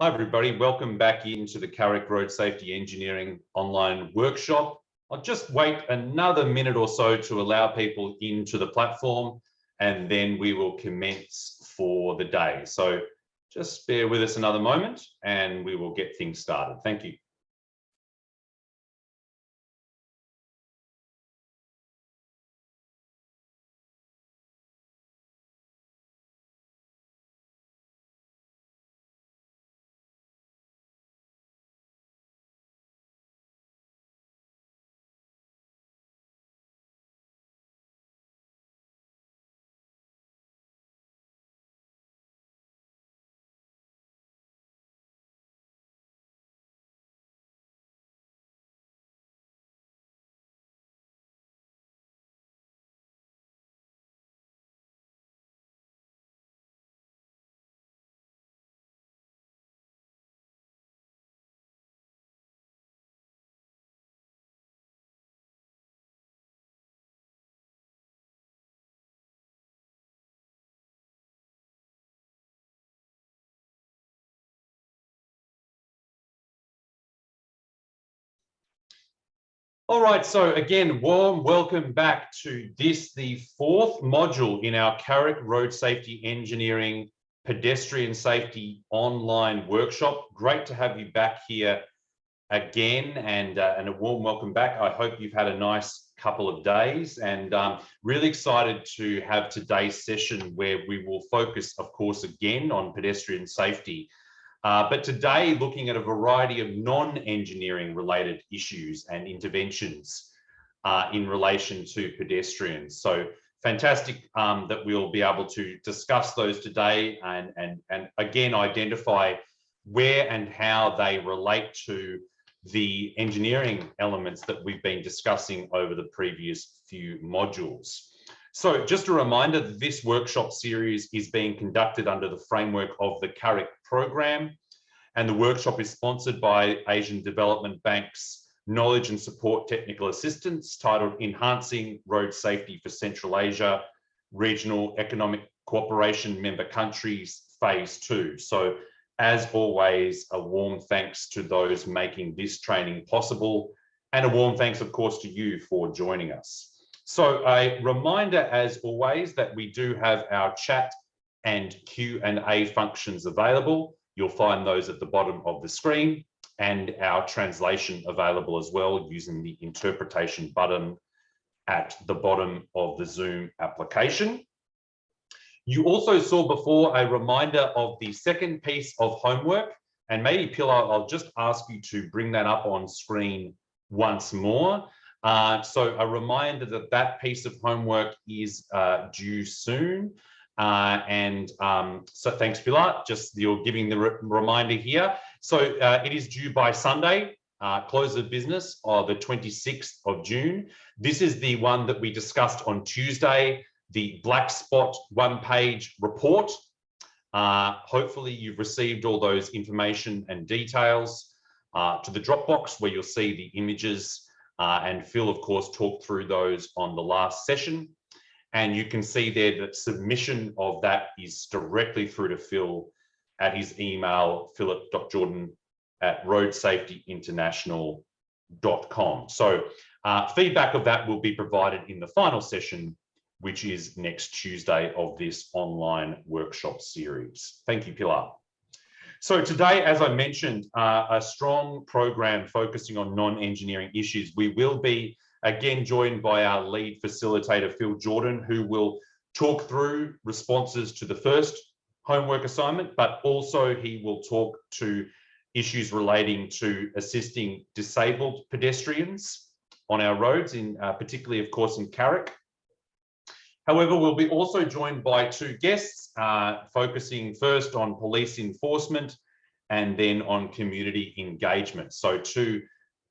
Hi everybody, welcome back into the CAREC Road Safety Engineering online workshop. I'll just wait another minute or so to allow people into the platform and then we will commence for the day. So just bear with us another moment and we will get things started. Thank you. All right, so again, warm welcome back to this, the fourth module in our CAREC Road Safety Engineering Pedestrian Safety online workshop. Great to have you back here again and a warm welcome back. I hope you've had a nice couple of days and really excited to have today's session where we will focus, of course, again on pedestrian safety. But today, looking at a variety of non-engineering related issues and interventions in relation to pedestrians. So fantastic that we'll be able to discuss those today and again, identify where and how they relate to the engineering elements that we've been discussing over the previous few modules. So just a reminder that this workshop series is being conducted under the framework of the CAREC program, and the workshop is sponsored by Asian Development Bank's Knowledge and Support Technical Assistance, titled Enhancing Road Safety for Central Asia Regional Economic Cooperation Member Countries, Phase 2. So as always, a warm thanks to those making this training possible, and a warm thanks, of course, to you for joining us. So a reminder, as always, that we do have our chat and Q&A functions available. You'll find those at the bottom of the screen, and our translation available as well using the interpretation button at the bottom of the Zoom application. You also saw before a reminder of the second piece of homework, and maybe Pilar, I'll just ask you to bring that up on screen once more. So a reminder that that piece of homework is due soon. So thanks, Pilar, just you're giving the reminder here. So it is due by Sunday, close of business, or the 26th of June. This is the one that we discussed on Tuesday, the black spot one-page report. Hopefully you've received all those information and details to the Dropbox where you'll see the images, and Phil, of course, talked through those on the last session. And you can see there that submission of that is directly through to Phil at his email, philip.jordan@roadsafetyinternational.com. So feedback of that will be provided in the final session, which is next Tuesday of this online workshop series. Thank you, Pilar. So today, as I mentioned, a strong program focusing on non-engineering issues. We will be again joined by our lead facilitator, Phil Jordan, who will talk through responses to the first homework assignment, but also he will talk to issues relating to assisting disabled pedestrians on our roads, particularly, of course, in CAREC. However, we'll be also joined by two guests, focusing first on police enforcement and then on community engagement. So two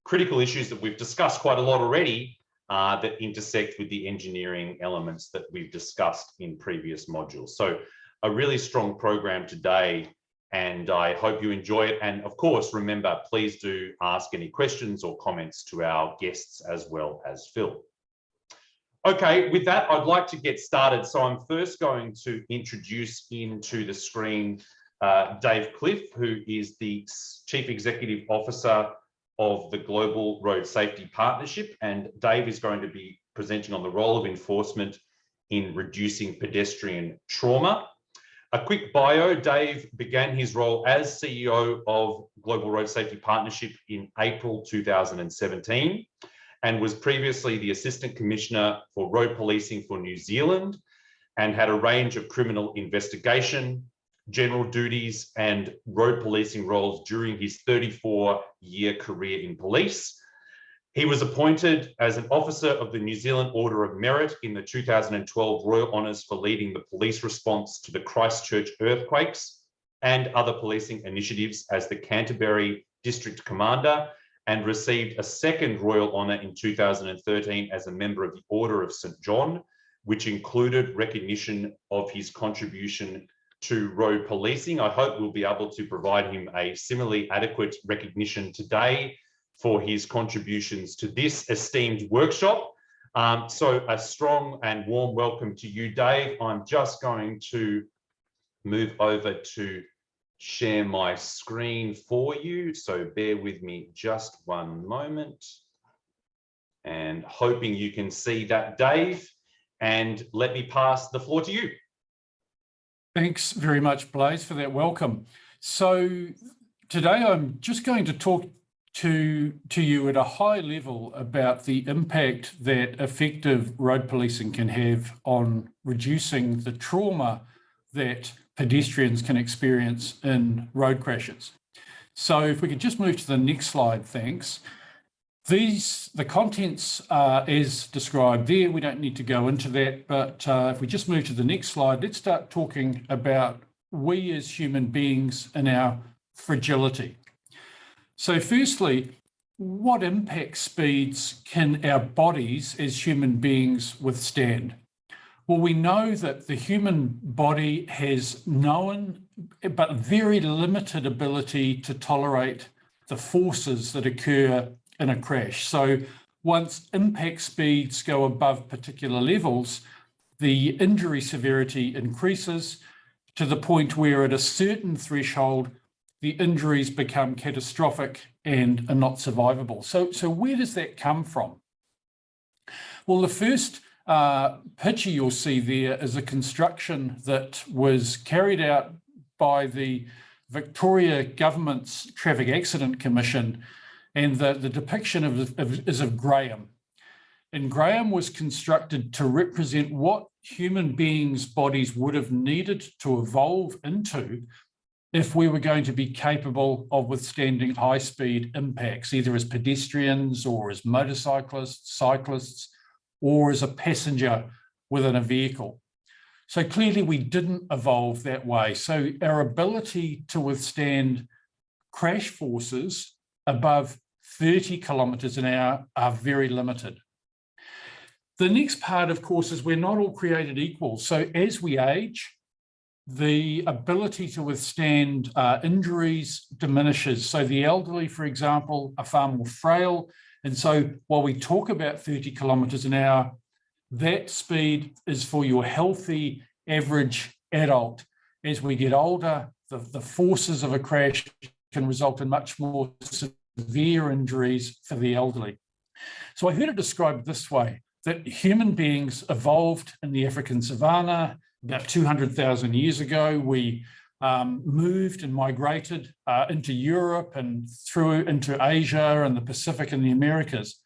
critical issues that we've discussed quite a lot already that intersect with the engineering elements that we've discussed in previous modules. So a really strong program today, and I hope you enjoy it. And of course, remember, please do ask any questions or comments to our guests as well as Phil. Okay, with that, I'd like to get started. So I'm first going to introduce into the screen Dave Cliff, who is the Chief Executive Officer of the Global Road Safety Partnership. And Dave is going to be presenting on the role of enforcement in reducing pedestrian trauma. A quick bio: Dave began his role as CEO of Global Road Safety Partnership in April 2017 and was previously the Assistant Commissioner for Road Policing for New Zealand and had a range of criminal investigation, general duties and road policing roles during his 34-year career in police. He was appointed as an officer of the New Zealand Order of Merit in the 2012 Royal Honours for leading the police response to the Christchurch earthquakes and other policing initiatives as the Canterbury District Commander, and received a second Royal Honour in 2013 as a member of the Order of St John, which included recognition of his contribution to road policing. I hope we'll be able to provide him a similarly adequate recognition today for his contributions to this esteemed workshop. So a strong and warm welcome to you, Dave. I'm just going to move over to share my screen for you. So bear with me just one moment, and hoping you can see that, Dave. And let me pass the floor to you. Thanks very much, Blaise, for that welcome. So today I'm just going to talk to you at a high level about the impact that effective road policing can have on reducing the trauma that pedestrians can experience in road crashes. So if we could just move to the next slide, thanks. The contents are as described there. We don't need to go into that, but if we just move to the next slide, let's start talking about we as human beings and our fragility. So firstly, what impact speeds can our bodies as human beings withstand? Well, we know that the human body has known but very limited ability to tolerate the forces that occur in a crash. So once impact speeds go above particular levels, the injury severity increases to the point where at a certain threshold, the injuries become catastrophic and are not survivable. So where does that come from? Well, the first picture you'll see there is a construction that was carried out by the Victoria Government's Traffic Accident Commission, and the depiction is of Graham. And Graham was constructed to represent what human beings' bodies would have needed to evolve into if we were going to be capable of withstanding high-speed impacts, either as pedestrians or as motorcyclists, cyclists, or as a passenger within a vehicle. So clearly we didn't evolve that way. So our ability to withstand crash forces above 30 kilometres an hour are very limited. The next part, of course, is we're not all created equal. So as we age, the ability to withstand injuries diminishes. So the elderly, for example, are far more frail. And so while we talk about 30 kilometres an hour, that speed is for your healthy average adult. As we get older, the forces of a crash can result in much more severe injuries for the elderly. So I heard it described this way, that human beings evolved in the African savanna about 200,000 years ago. We moved and migrated into Europe and through into Asia and the Pacific and the Americas.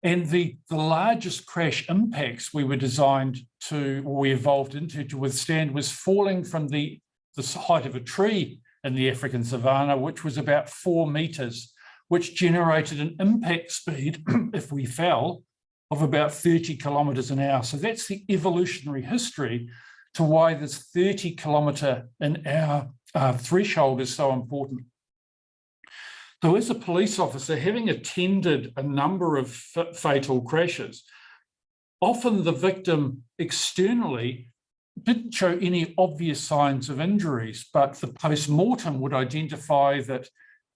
And the largest crash impacts we were designed to, or we evolved into to withstand, was falling from the height of a tree in the African savanna, which was about 4 meters, which generated an impact speed, if we fell, of about 30 kilometers an hour. So that's the evolutionary history to why this 30 kilometer an hour threshold is so important. So as a police officer, having attended a number of fatal crashes, often the victim externally didn't show any obvious signs of injuries, but the post-mortem would identify that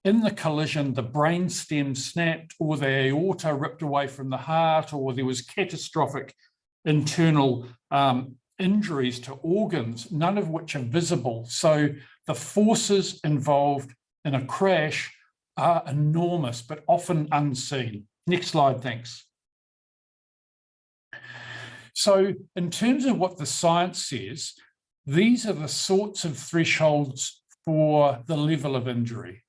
in the collision, the brainstem snapped or the aorta ripped away from the heart, or there was catastrophic internal injuries to organs, none of which are visible. So the forces involved in a crash are enormous, but often unseen. Next slide, thanks. So in terms of what the science says, these are the sorts of thresholds for the level of injury.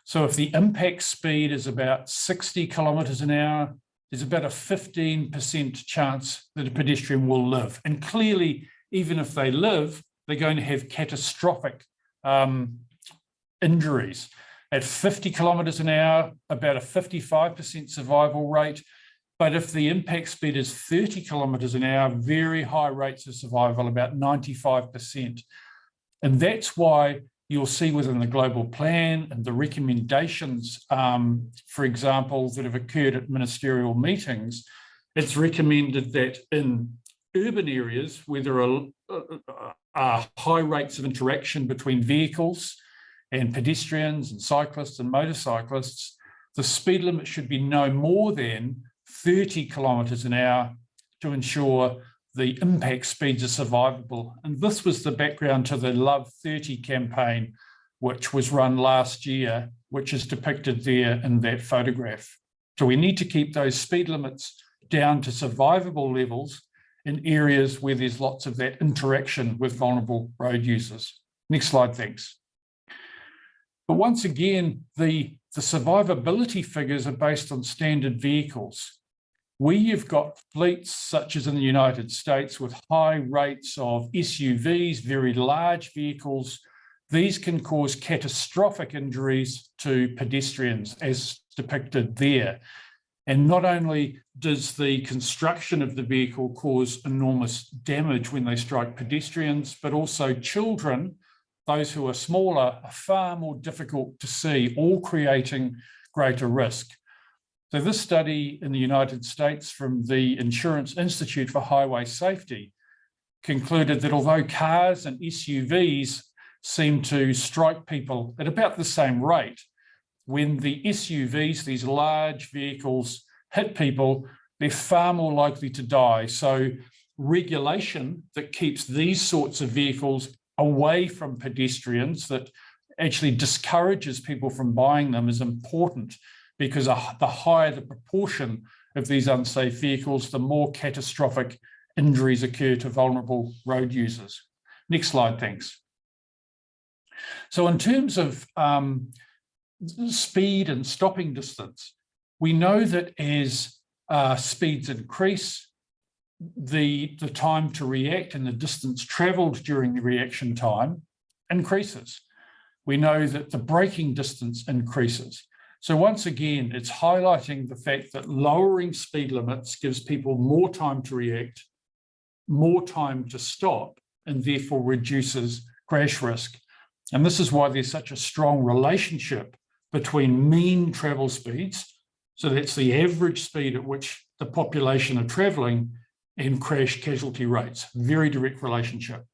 So if the impact speed is about 60 kilometres an hour, there's about a 15% chance that a pedestrian will live. And clearly, even if they live, they're going to have catastrophic injuries. At 50 kilometres an hour, about a 55% survival rate. But if the impact speed is 30 kilometres an hour, very high rates of survival, about 95%. And that's why you'll see within the global plan and the recommendations, for example, that have occurred at ministerial meetings, it's recommended that in urban areas where there are high rates of interaction between vehicles and pedestrians and cyclists and motorcyclists, the speed limit should be no more than 30 kilometres an hour to ensure the impact speeds are survivable. And this was the background to the Love 30 campaign, which was run last year, which is depicted there in that photograph. So we need to keep those speed limits down to survivable levels in areas where there's lots of that interaction with vulnerable road users. Next slide, thanks. But once again, the survivability figures are based on standard vehicles. Where you've got fleets such as in the United States with high rates of SUVs, very large vehicles, these can cause catastrophic injuries to pedestrians as depicted there. And not only does the construction of the vehicle cause enormous damage when they strike pedestrians, but also children, those who are smaller, are far more difficult to see, all creating greater risk. So this study in the United States from the Insurance Institute for Highway Safety concluded that although cars and SUVs seem to strike people at about the same rate, when the SUVs, these large vehicles, hit people, they're far more likely to die. So regulation that keeps these sorts of vehicles away from pedestrians, that actually discourages people from buying them, is important, because the higher the proportion of these unsafe vehicles, the more catastrophic injuries occur to vulnerable road users. Next slide, thanks. So in terms of speed and stopping distance, we know that as speeds increase, the time to react and the distance travelled during the reaction time increases. We know that the braking distance increases. So once again, it's highlighting the fact that lowering speed limits gives people more time to react, more time to stop, and therefore reduces crash risk. And this is why there's such a strong relationship between mean travel speeds, so that's the average speed at which the population are travelling, and crash casualty rates. Very direct relationship.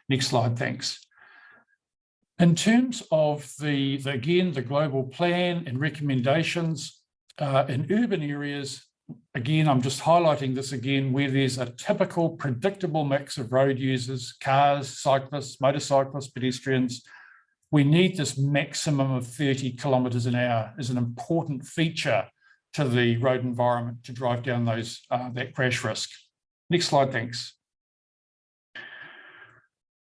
Next slide, thanks. In terms of the global plan and recommendations in urban areas, again, I'm just highlighting this again, where there's a typical predictable mix of road users, cars, cyclists, motorcyclists, pedestrians. We need this maximum of 30 kilometres an hour as an important feature to the road environment to drive down those that crash risk. Next slide, thanks.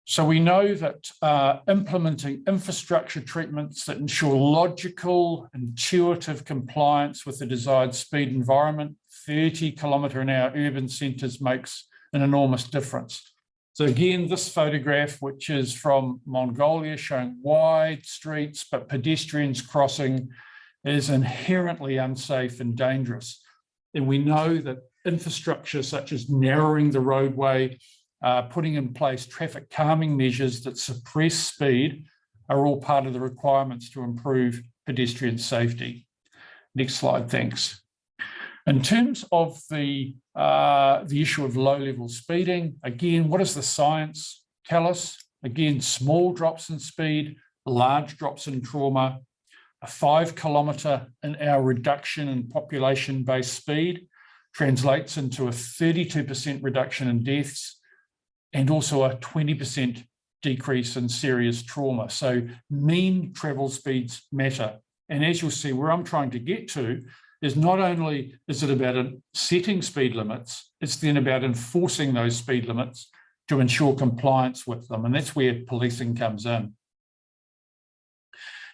So we know that implementing infrastructure treatments that ensure logical, intuitive compliance with the desired speed environment, 30 kilometre an hour urban centres makes an enormous difference. So again, this photograph, which is from Mongolia, showing wide streets, but pedestrians crossing, is inherently unsafe and dangerous. And we know that infrastructure such as narrowing the roadway, putting in place traffic calming measures that suppress speed are all part of the requirements to improve pedestrian safety. Next slide, thanks. In terms of the issue of low-level speeding, again, what does the science tell us? Again, small drops in speed, large drops in trauma, a 5 kilometre an hour reduction in population-based speed translates into a 32% reduction in deaths, and also a 20% decrease in serious trauma. So mean travel speeds matter. And as you'll see, where I'm trying to get to is not only is it about setting speed limits, it's then about enforcing those speed limits to ensure compliance with them. And that's where policing comes in.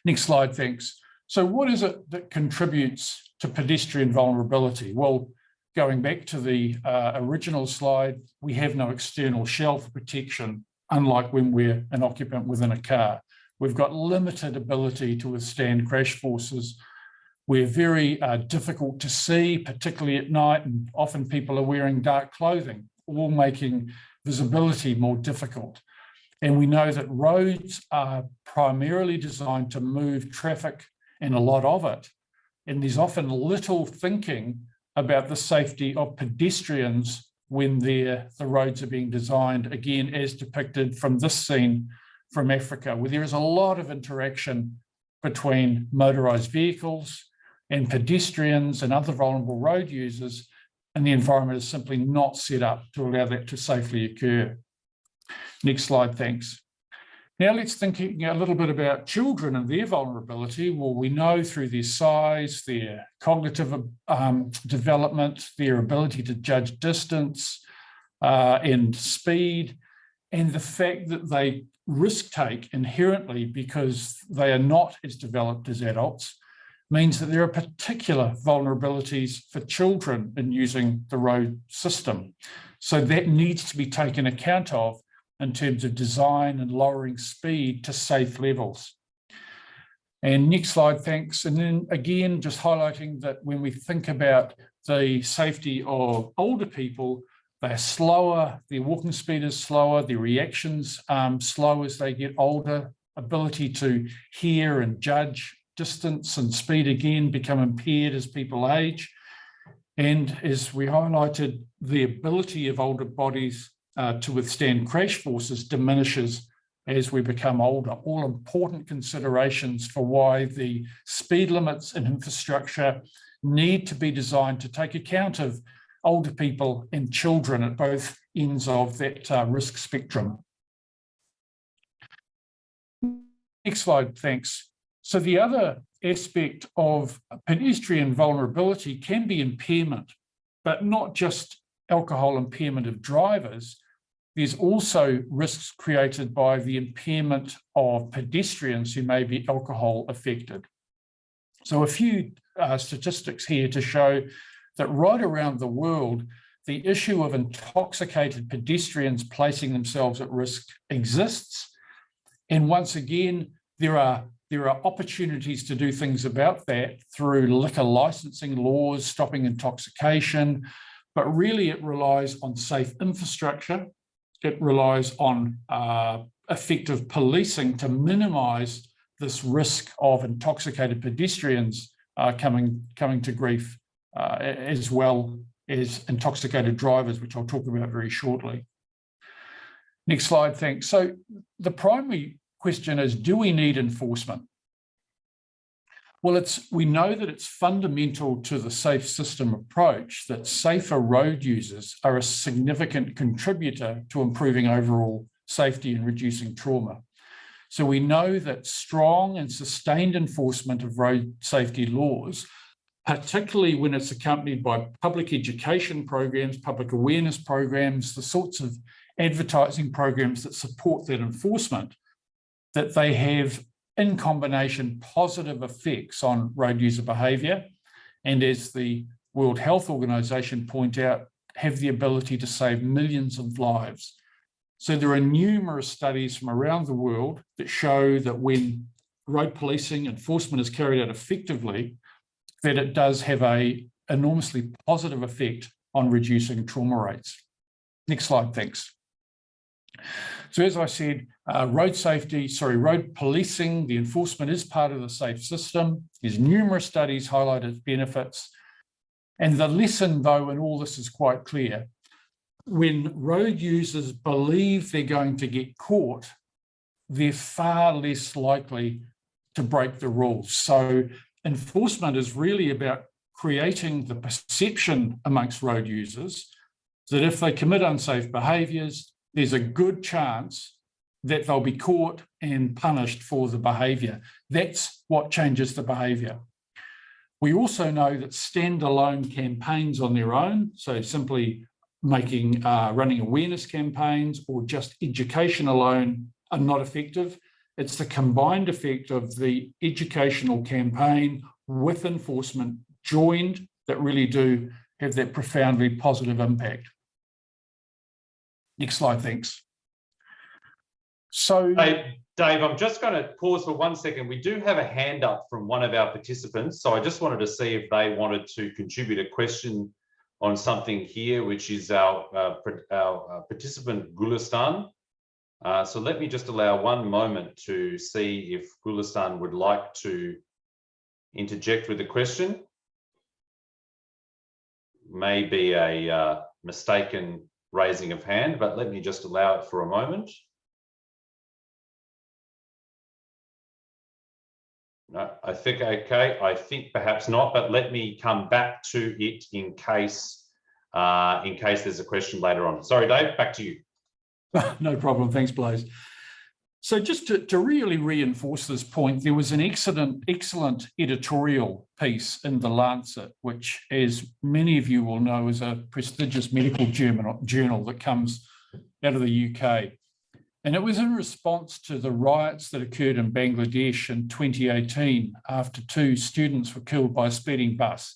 Next slide, thanks. So what is it that contributes to pedestrian vulnerability? Well, going back to the original slide, we have no external shell for protection, unlike when we're an occupant within a car. We've got limited ability to withstand crash forces. We're very difficult to see, particularly at night, and often people are wearing dark clothing, all making visibility more difficult. And we know that roads are primarily designed to move traffic, and a lot of it. And there's often little thinking about the safety of pedestrians when the roads are being designed, again, as depicted from this scene from Africa, where there is a lot of interaction between motorised vehicles and pedestrians and other vulnerable road users, and the environment is simply not set up to allow that to safely occur. Next slide, thanks. Now let's think a little bit about children and their vulnerability. Well, we know through their size, their cognitive development, their ability to judge distance and speed, and the fact that they risk take inherently because they are not as developed as adults, means that there are particular vulnerabilities for children in using the road system. So that needs to be taken account of in terms of design and lowering speed to safe levels. And next slide, thanks. And then again, just highlighting that when we think about the safety of older people, they're slower, their walking speed is slower, their reactions slow as they get older, ability to hear and judge distance and speed again become impaired as people age. And as we highlighted, the ability of older bodies to withstand crash forces diminishes as we become older. All important considerations for why the speed limits and infrastructure need to be designed to take account of older people and children at both ends of that risk spectrum. Next slide, thanks. So the other aspect of pedestrian vulnerability can be impairment, but not just alcohol impairment of drivers. There's also risks created by the impairment of pedestrians who may be alcohol affected. So a few statistics here to show that right around the world, the issue of intoxicated pedestrians placing themselves at risk exists. And once again, there are opportunities to do things about that through liquor licensing laws, stopping intoxication, but really it relies on safe infrastructure. It relies on effective policing to minimise this risk of intoxicated pedestrians coming to grief, as well as intoxicated drivers, which I'll talk about very shortly. Next slide, thanks. So the primary question is, do we need enforcement? Well, we know that it's fundamental to the safe system approach that safer road users are a significant contributor to improving overall safety and reducing trauma. So we know that strong and sustained enforcement of road safety laws, particularly when it's accompanied by public education programs, public awareness programs, the sorts of advertising programs that support that enforcement, that they have in combination positive effects on road user behaviour, and as the World Health Organization point out, have the ability to save millions of lives. So there are numerous studies from around the world that show that when road policing enforcement is carried out effectively, that it does have an enormously positive effect on reducing trauma rates. Next slide, thanks. So as I said, road policing, the enforcement is part of the safe system. There's numerous studies highlight its benefits. And the lesson, though, in all this is quite clear. When road users believe they're going to get caught, they're far less likely to break the rules. So enforcement is really about creating the perception amongst road users that if they commit unsafe behaviours, there's a good chance that they'll be caught and punished for the behaviour. That's what changes the behaviour. We also know that standalone campaigns on their own, so simply running awareness campaigns or just education alone, are not effective. It's the combined effect of the educational campaign with enforcement joined that really do have that profoundly positive impact. Next slide, thanks. So, Dave, I'm just going to pause for 1 second. We do have a hand up from one of our participants, so I just wanted to see if they wanted to contribute a question on something here, which is our participant Gulistan. So let me just allow 1 moment to see if Gulistan would like to interject with a question. Maybe a mistaken raising of hand, but let me just allow it for a moment. No, I think okay. I think perhaps not, but let me come back to it in case there's a question later on. Sorry, Dave, back to you. No problem. Thanks, Blaise. So just to really reinforce this point, there was an excellent editorial piece in The Lancet, which, as many of you will know, is a prestigious medical journal that comes out of the UK. And it was in response to the riots that occurred in Bangladesh in 2018 after 2 students were killed by a speeding bus.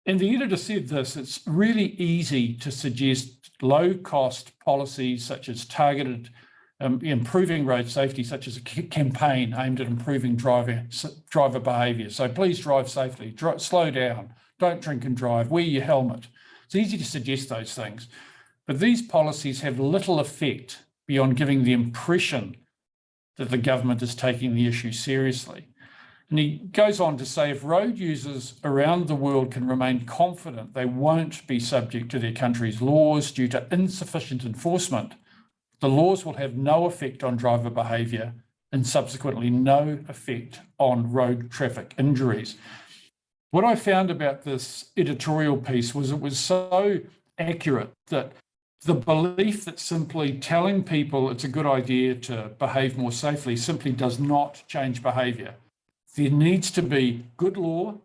And the editor said this: it's really easy to suggest low-cost policies such as targeted improving road safety, such as a campaign aimed at improving driver behaviour. So please drive safely, slow down, don't drink and drive, wear your helmet. It's easy to suggest those things. But these policies have little effect beyond giving the impression that the government is taking the issue seriously. And he goes on to say, if road users around the world can remain confident they won't be subject to their country's laws due to insufficient enforcement, the laws will have no effect on driver behaviour and subsequently no effect on road traffic injuries. What I found about this editorial piece was it was so accurate that the belief that simply telling people it's a good idea to behave more safely simply does not change behaviour. There needs to be good law,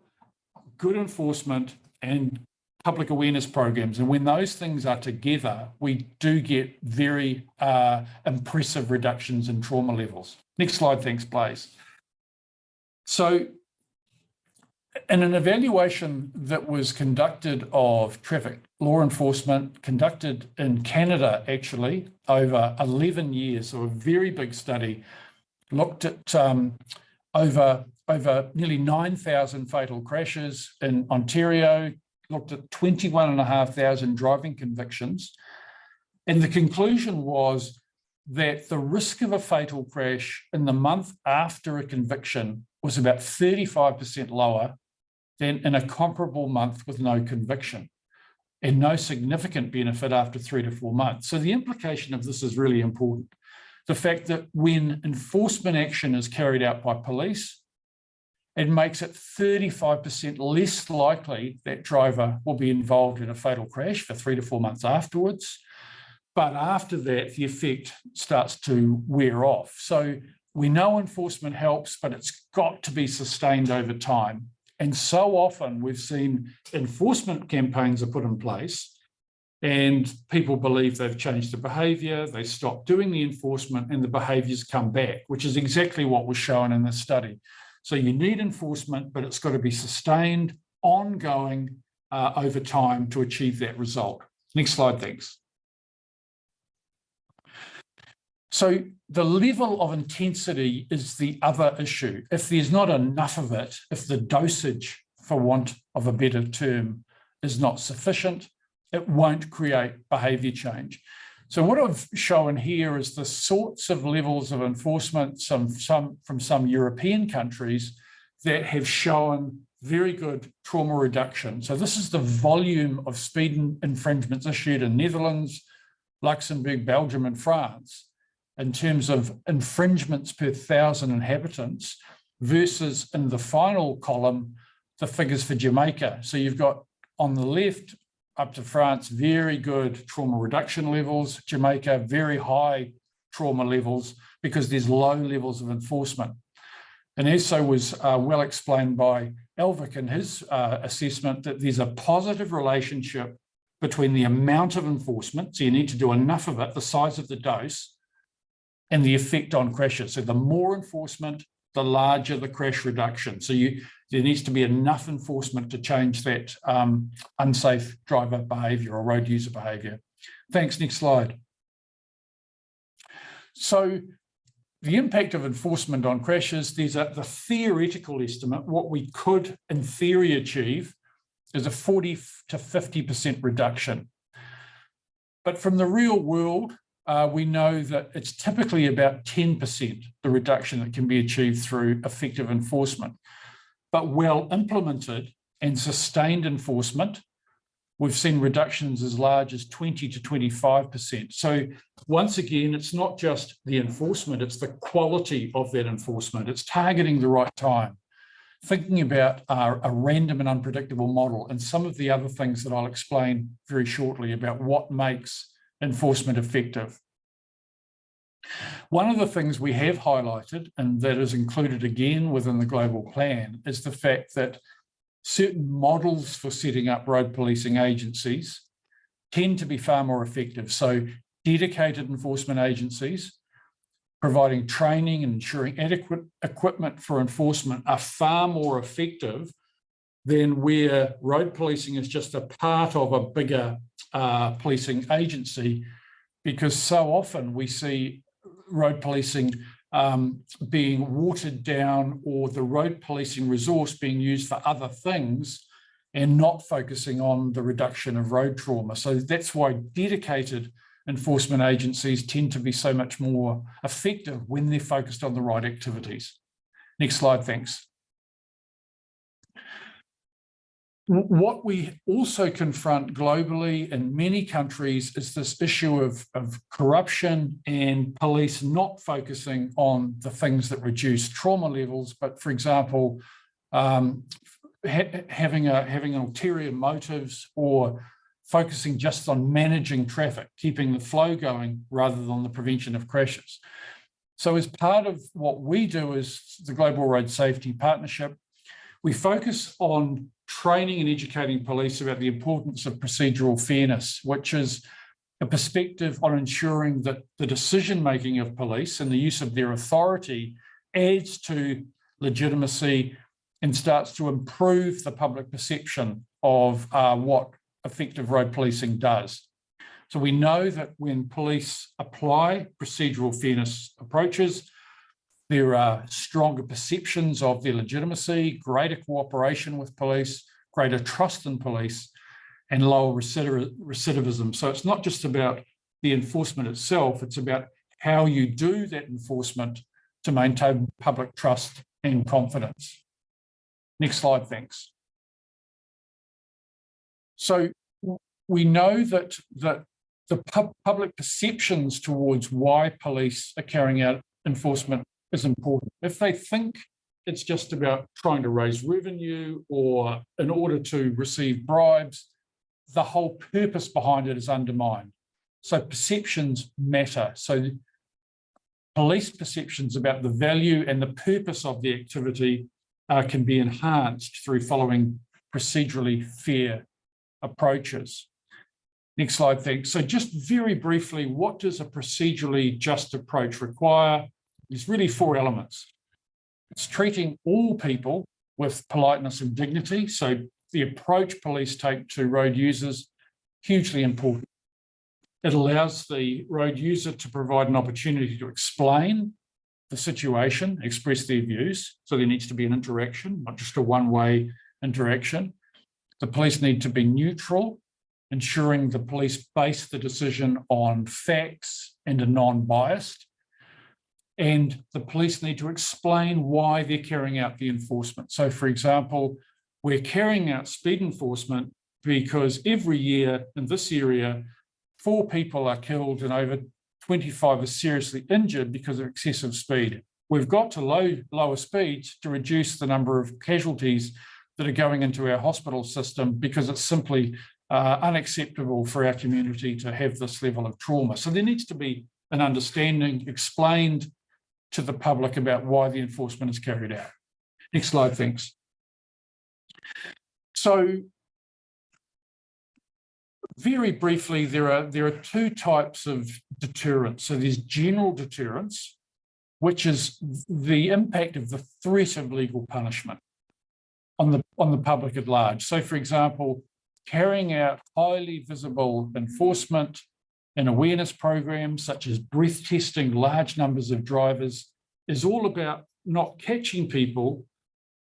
good enforcement, and public awareness programs. And when those things are together, we do get very impressive reductions in trauma levels. Next slide, thanks, Blaise. So, in an evaluation that was conducted of traffic law enforcement, conducted in Canada, actually, over 11 years, so a very big study, looked at over nearly 9,000 fatal crashes in Ontario, looked at 21,500 driving convictions. And the conclusion was that the risk of a fatal crash in the month after a conviction was about 35% lower than in a comparable month with no conviction, and no significant benefit after 3 to 4 months. So the implication of this is really important. The fact that when enforcement action is carried out by police, it makes it 35% less likely that driver will be involved in a fatal crash for 3 to 4 months afterwards. But after that, the effect starts to wear off. So we know enforcement helps, but it's got to be sustained over time. And so often we've seen enforcement campaigns are put in place and people believe they've changed the behaviour, they stop doing the enforcement and the behaviours come back, which is exactly what was shown in this study. So you need enforcement, but it's got to be sustained, ongoing over time to achieve that result. Next slide, thanks. So the level of intensity is the other issue. If there's not enough of it, if the dosage, for want of a better term, is not sufficient, it won't create behaviour change. So what I've shown here is the sorts of levels of enforcement from some European countries that have shown very good trauma reduction. So this is the volume of speed infringements issued in Netherlands, Luxembourg, Belgium, and France in terms of infringements per 1,000 inhabitants versus in the final column, the figures for Jamaica. So you've got on the left, up to France, very good trauma reduction levels. Jamaica, very high trauma levels because there's low levels of enforcement. And as so was well explained by Elvick in his assessment, that there's a positive relationship between the amount of enforcement, so you need to do enough of it, the size of the dose, and the effect on crashes. So the more enforcement, the larger the crash reduction. So there needs to be enough enforcement to change that unsafe driver behaviour or road user behaviour. Thanks, next slide. So the impact of enforcement on crashes, there's the theoretical estimate. What we could, in theory, achieve is a 40 to 50% reduction. But from the real world, we know that it's typically about 10% the reduction that can be achieved through effective enforcement. But well implemented and sustained enforcement, we've seen reductions as large as 20 to 25%. So once again, it's not just the enforcement, it's the quality of that enforcement. It's targeting the right time, thinking about a random and unpredictable model, and some of the other things that I'll explain very shortly about what makes enforcement effective. One of the things we have highlighted, and that is included again within the global plan, is the fact that certain models for setting up road policing agencies tend to be far more effective. So dedicated enforcement agencies providing training and ensuring adequate equipment for enforcement are far more effective than where road policing is just a part of a bigger policing agency, because so often we see road policing being watered down, or the road policing resource being used for other things and not focusing on the reduction of road trauma. So that's why dedicated enforcement agencies tend to be so much more effective when they're focused on the right activities. Next slide, thanks. What we also confront globally in many countries is this issue of corruption and police not focusing on the things that reduce trauma levels, but for example, having ulterior motives or focusing just on managing traffic, keeping the flow going rather than the prevention of crashes. So as part of what we do as the Global Road Safety Partnership, we focus on training and educating police about the importance of procedural fairness, which is a perspective on ensuring that the decision-making of police and the use of their authority adds to legitimacy and starts to improve the public perception of what effective road policing does. So we know that when police apply procedural fairness approaches, there are stronger perceptions of their legitimacy, greater cooperation with police, greater trust in police, and lower recidivism. So it's not just about the enforcement itself, it's about how you do that enforcement to maintain public trust and confidence. Next slide, thanks. So we know that the public perceptions towards why police are carrying out enforcement is important. If they think it's just about trying to raise revenue or in order to receive bribes, the whole purpose behind it is undermined. So perceptions matter. So police perceptions about the value and the purpose of the activity can be enhanced through following procedurally fair approaches. Next slide, thanks. So just very briefly, what does a procedurally just approach require? There's really four elements. It's treating all people with politeness and dignity. So the approach police take to road users, hugely important. It allows the road user to provide an opportunity to explain the situation, express their views. So there needs to be an interaction, not just a one-way interaction. The police need to be neutral, ensuring the police base the decision on facts and are non-biased. And the police need to explain why they're carrying out the enforcement. So, for example, we're carrying out speed enforcement because every year in this area, 4 people are killed and over 25 are seriously injured because of excessive speed. We've got to lower speeds to reduce the number of casualties that are going into our hospital system because it's simply unacceptable for our community to have this level of trauma. So there needs to be an understanding explained to the public about why the enforcement is carried out. Next slide, thanks. So very briefly, there are two types of deterrence. So there's general deterrence, which is the impact of the threat of legal punishment on the public at large. So, for example, carrying out highly visible enforcement and awareness programs such as breath testing large numbers of drivers is all about not catching people,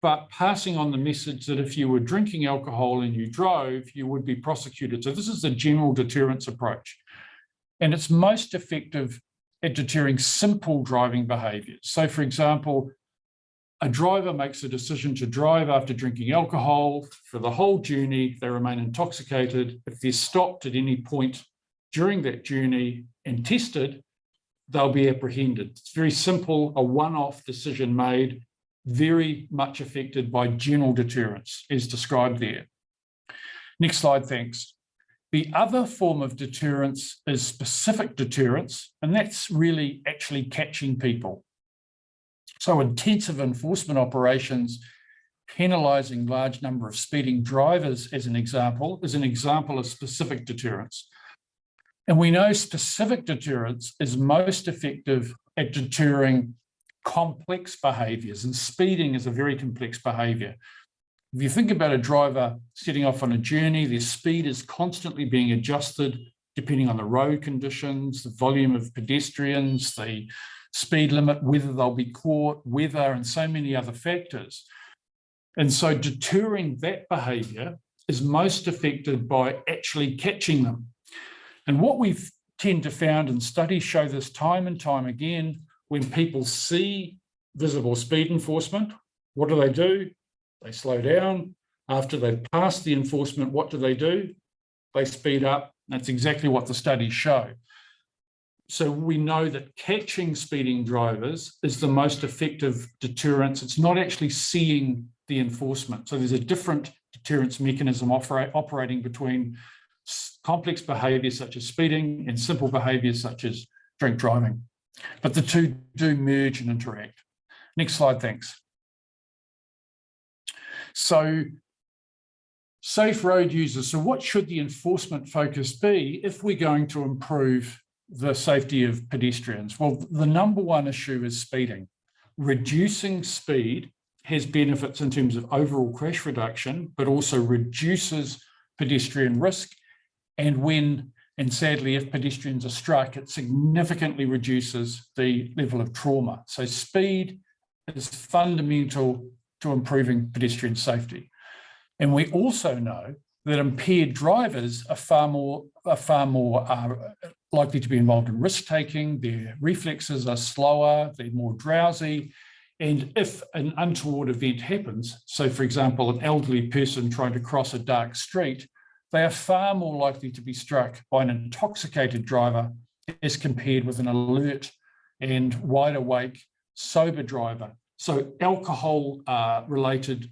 but passing on the message that if you were drinking alcohol and you drove, you would be prosecuted. So this is the general deterrence approach. And it's most effective at deterring simple driving behaviours. So, for example, a driver makes a decision to drive after drinking alcohol. For the whole journey, they remain intoxicated. If they're stopped at any point during that journey and tested, they'll be apprehended. It's very simple, a one-off decision made, very much affected by general deterrence, as described there. Next slide, thanks. The other form of deterrence is specific deterrence, and that's really actually catching people. So intensive enforcement operations, penalising large number of speeding drivers as an example, is an example of specific deterrence. And we know specific deterrence is most effective at deterring complex behaviours, and speeding is a very complex behaviour. If you think about a driver setting off on a journey, their speed is constantly being adjusted depending on the road conditions, the volume of pedestrians, the speed limit, whether they'll be caught, weather, and so many other factors. And so deterring that behaviour is most effective by actually catching them. And what we've tend to found, and studies show this time and time again, when people see visible speed enforcement, what do? They slow down. After they've passed the enforcement, what do? They speed up. That's exactly what the studies show. So we know that catching speeding drivers is the most effective deterrence. It's not actually seeing the enforcement. So there's a different deterrence mechanism operating between complex behaviours such as speeding and simple behaviours such as drink driving. But the two do merge and interact. Next slide, thanks. So, safe road users. So what should the enforcement focus be if we're going to improve the safety of pedestrians? Well, the number one issue is speeding. Reducing speed has benefits in terms of overall crash reduction, but also reduces pedestrian risk. And sadly, if pedestrians are struck, it significantly reduces the level of trauma. So speed is fundamental to improving pedestrian safety. And we also know that impaired drivers are far more likely to be involved in risk-taking. Their reflexes are slower, they're more drowsy. And if an untoward event happens, so for example, an elderly person trying to cross a dark street, they are far more likely to be struck by an intoxicated driver as compared with an alert and wide awake, sober driver. So alcohol-related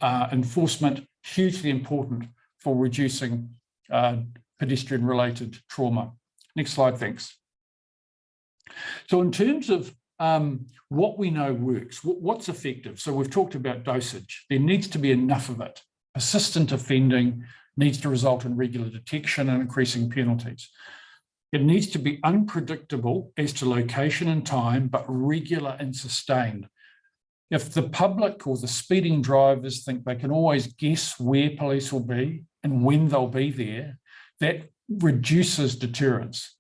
enforcement, hugely important for reducing pedestrian-related trauma. Next slide, thanks. So in terms of what we know works, what's effective? So we've talked about dosage. There needs to be enough of it. Persistent offending needs to result in regular detection and increasing penalties. It needs to be unpredictable as to location and time, but regular and sustained. If the public or the speeding drivers think they can always guess where police will be and when they'll be there, that reduces deterrence.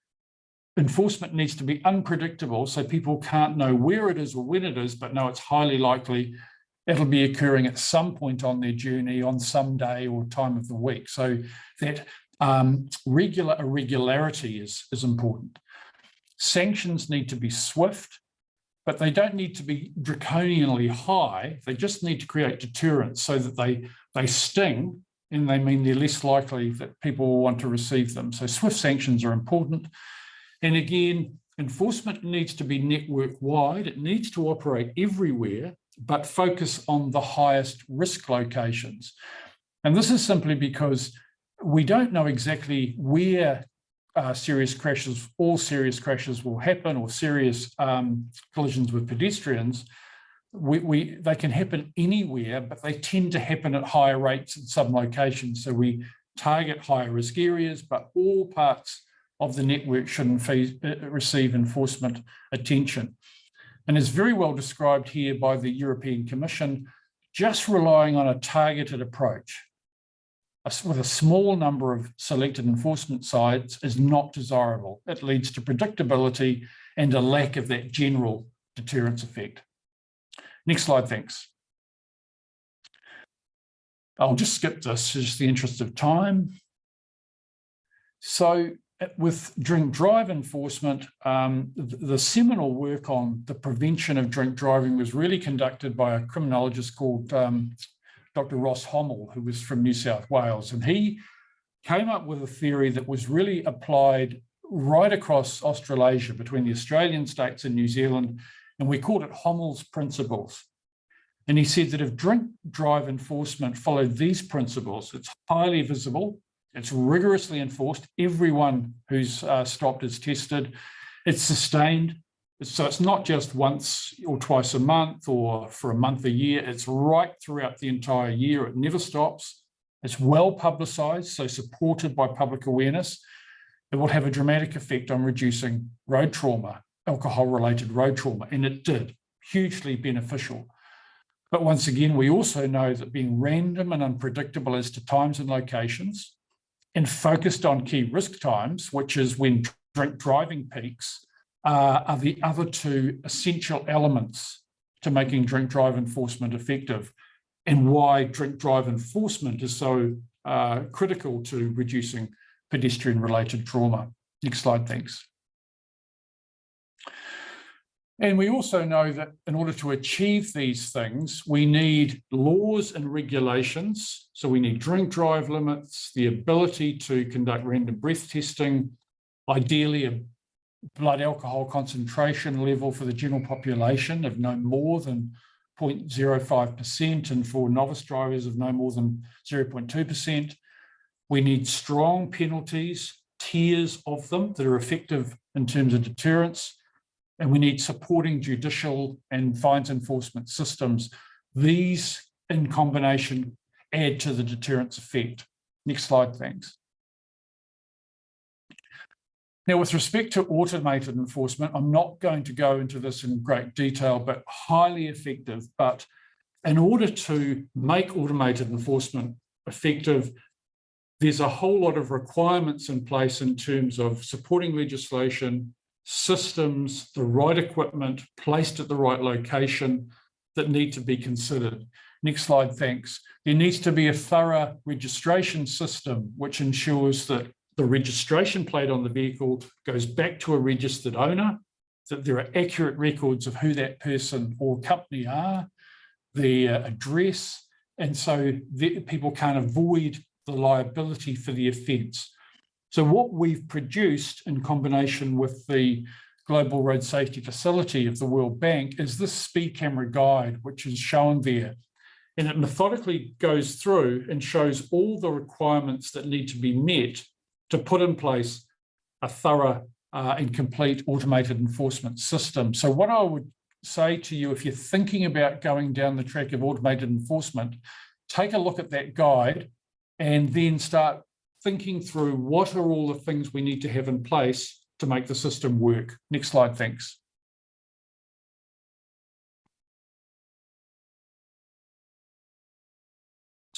Enforcement needs to be unpredictable so people can't know where it is or when it is, but know it's highly likely it'll be occurring at some point on their journey, on some day or time of the week. So that regularity is important. Sanctions need to be swift, but they don't need to be draconianly high. They just need to create deterrence so that they sting and they mean they're less likely that people will want to receive them. So swift sanctions are important. And again, enforcement needs to be network-wide. It needs to operate everywhere, but focus on the highest risk locations. And this is simply because we don't know exactly where all serious crashes will happen, or serious collisions with pedestrians. They can happen anywhere, but they tend to happen at higher rates in some locations. So we target higher risk areas, but all parts of the network should receive enforcement attention. And is very well described here by the European Commission. Just relying on a targeted approach with a small number of selected enforcement sites is not desirable. It leads to predictability and a lack of that general deterrence effect. Next slide, thanks. I'll just skip this, just the interest of time. So with drink drive enforcement, the seminal work on the prevention of drink driving was really conducted by a criminologist called Dr. Ross Hommel, who was from New South Wales. And he came up with a theory that was really applied right across Australasia, between the Australian states and New Zealand, and we called it Hommel's principles. And he said that if drink drive enforcement followed these principles, it's highly visible, it's rigorously enforced, everyone who's stopped is tested, it's sustained. So it's not just once or twice a month or for a month a year, it's right throughout the entire year, it never stops. It's well publicised, so supported by public awareness. It will have a dramatic effect on reducing road trauma, alcohol-related road trauma, and it did, hugely beneficial. But once again, we also know that being random and unpredictable as to times and locations, and focused on key risk times, which is when drink driving peaks, are the other two essential elements to making drink drive enforcement effective, and why drink drive enforcement is so critical to reducing pedestrian-related trauma. Next slide, thanks. And we also know that in order to achieve these things, we need laws and regulations. So we need drink drive limits, the ability to conduct random breath testing, ideally a blood alcohol concentration level for the general population of no more than 0.05%, and for novice drivers of no more than 0.2%. We need strong penalties, tiers of them that are effective in terms of deterrence, and we need supporting judicial and fines enforcement systems. These in combination add to the deterrence effect. Next slide, thanks. Now, with respect to automated enforcement, I'm not going to go into this in great detail, but highly effective. But in order to make automated enforcement effective, there's a whole lot of requirements in place in terms of supporting legislation, systems, the right equipment placed at the right location that need to be considered. Next slide, thanks. There needs to be a thorough registration system which ensures that the registration plate on the vehicle goes back to a registered owner, that there are accurate records of who that person or company are, their address, and so people can't avoid the liability for the offence. So what we've produced in combination with the Global Road Safety Facility of the World Bank is this speed camera guide, which is shown there. And it methodically goes through and shows all the requirements that need to be met to put in place a thorough and complete automated enforcement system. So what I would say to you, if you're thinking about going down the track of automated enforcement, take a look at that guide and then start thinking through what are all the things we need to have in place to make the system work. Next slide, thanks.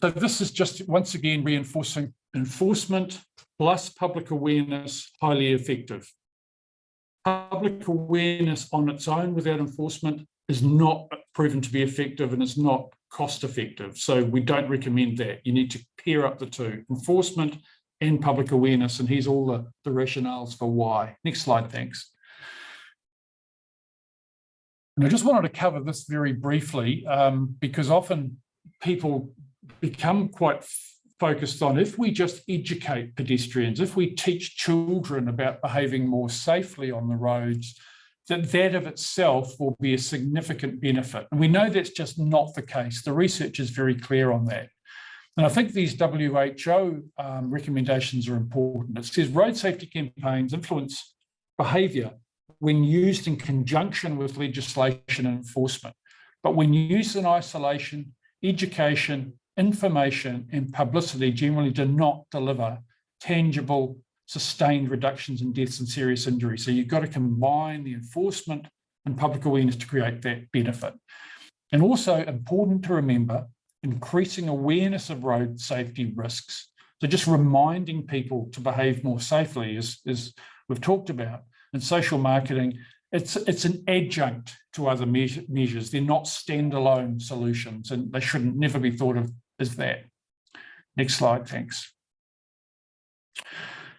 So this is just once again reinforcing enforcement plus public awareness, highly effective. Public awareness on its own without enforcement is not proven to be effective and is not cost effective. So we don't recommend that. You need to pair up the two, enforcement and public awareness, and here's all the rationales for why. Next slide, thanks. And I just wanted to cover this very briefly because often people become quite focused on, if we just educate pedestrians, if we teach children about behaving more safely on the roads, that of itself will be a significant benefit. And we know that's just not the case. The research is very clear on that. And I think these WHO recommendations are important. It says road safety campaigns influence behaviour when used in conjunction with legislation and enforcement. But when used in isolation, education, information, and publicity generally do not deliver tangible, sustained reductions in deaths and serious injury. So you've got to combine the enforcement and public awareness to create that benefit. And also important to remember, increasing awareness of road safety risks. So just reminding people to behave more safely, as we've talked about. And social marketing, it's an adjunct to other measures. They're not standalone solutions, and they shouldn't never be thought of as that. Next slide, thanks.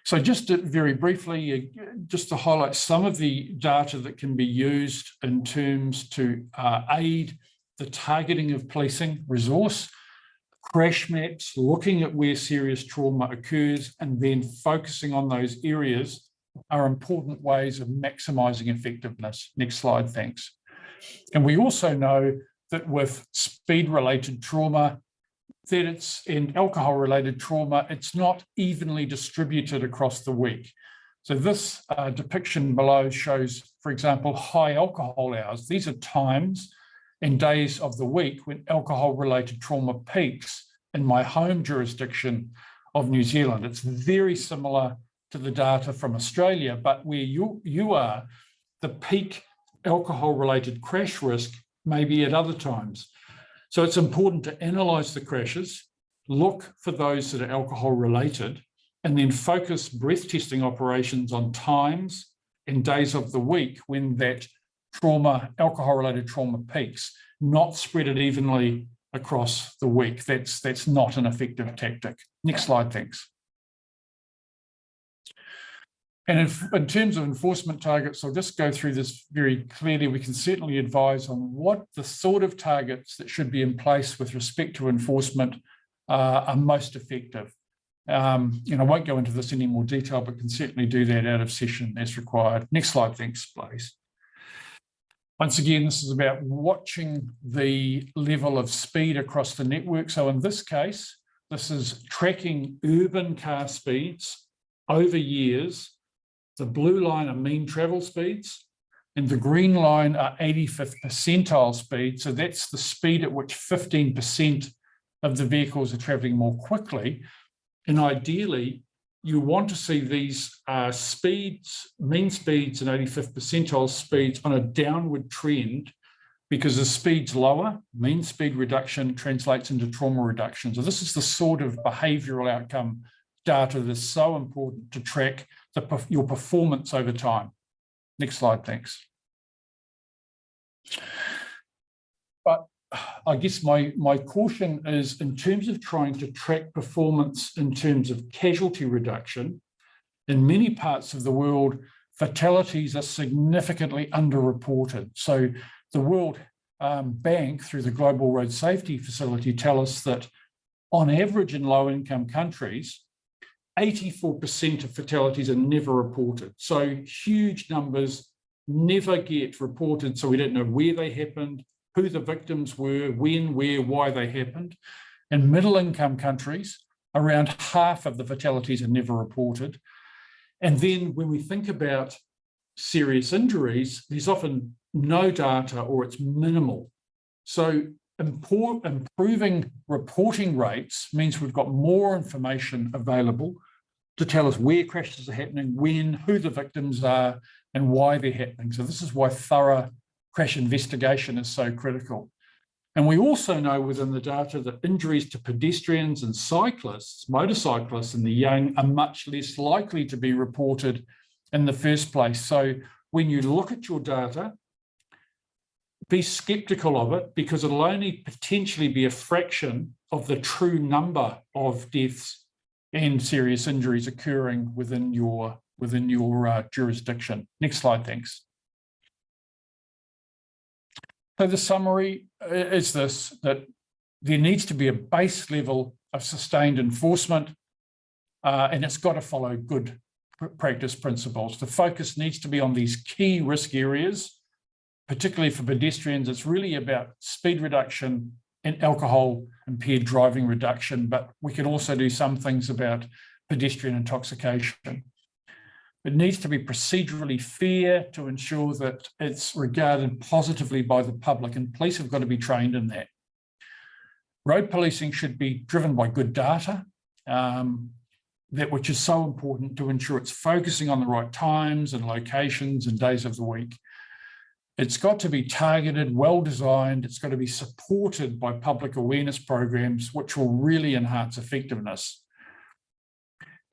So just very briefly, just to highlight some of the data that can be used in terms to aid the targeting of policing resource, crash maps, looking at where serious trauma occurs, and then focusing on those areas are important ways of maximising effectiveness. Next slide, thanks. And we also know that with speed-related trauma, and alcohol-related trauma, it's not evenly distributed across the week. So this depiction below shows, for example, high alcohol hours. These are times and days of the week when alcohol-related trauma peaks in my home jurisdiction of New Zealand. It's very similar to the data from Australia, but where you are, the peak alcohol-related crash risk may be at other times. So it's important to analyse the crashes, look for those that are alcohol-related, and then focus breath testing operations on times and days of the week when that trauma, alcohol-related trauma peaks, not spread it evenly across the week. That's not an effective tactic. Next slide, thanks. And in terms of enforcement targets, I'll just go through this very clearly. We can certainly advise on what the sort of targets that should be in place with respect to enforcement are most effective. I won't go into this in any more detail, but can certainly do that out of session as required. Next slide, thanks, please. Once again, this is about watching the level of speed across the network. So in this case, this is tracking urban car speeds over years. The blue line are mean travel speeds, and the green line are 85th percentile speed. So that's the speed at which 15% of the vehicles are travelling more quickly. And ideally, you want to see these speeds, mean speeds and 85th percentile speeds on a downward trend, because as speed's lower, mean speed reduction translates into trauma reduction. So this is the sort of behavioural outcome data that's so important to track your performance over time. Next slide, thanks. But I guess my caution is, in terms of trying to track performance in terms of casualty reduction, in many parts of the world, fatalities are significantly underreported. So the World Bank, through the Global Road Safety Facility, tell us that on average in low-income countries, 84% of fatalities are never reported. So huge numbers never get reported, so we don't know where they happened, who the victims were, when, where, why they happened. In middle-income countries, around half of the fatalities are never reported. And then when we think about serious injuries, there's often no data or it's minimal. So improving reporting rates means we've got more information available to tell us where crashes are happening, when, who the victims are, and why they're happening. So this is why thorough crash investigation is so critical. And we also know within the data that injuries to pedestrians and cyclists, motorcyclists and the young, are much less likely to be reported in the first place. So when you look at your data, be skeptical of it, because it'll only potentially be a fraction of the true number of deaths and serious injuries occurring within your jurisdiction. Next slide, thanks. So the summary is this, that there needs to be a base level of sustained enforcement, and it's got to follow good practice principles. The focus needs to be on these key risk areas, particularly for pedestrians. It's really about speed reduction, and alcohol impaired driving reduction, but we can also do some things about pedestrian intoxication. It needs to be procedurally fair to ensure that it's regarded positively by the public, and police have got to be trained in that. Road policing should be driven by good data, which is so important to ensure it's focusing on the right times and locations and days of the week. It's got to be targeted, well-designed. It's got to be supported by public awareness programs, which will really enhance effectiveness.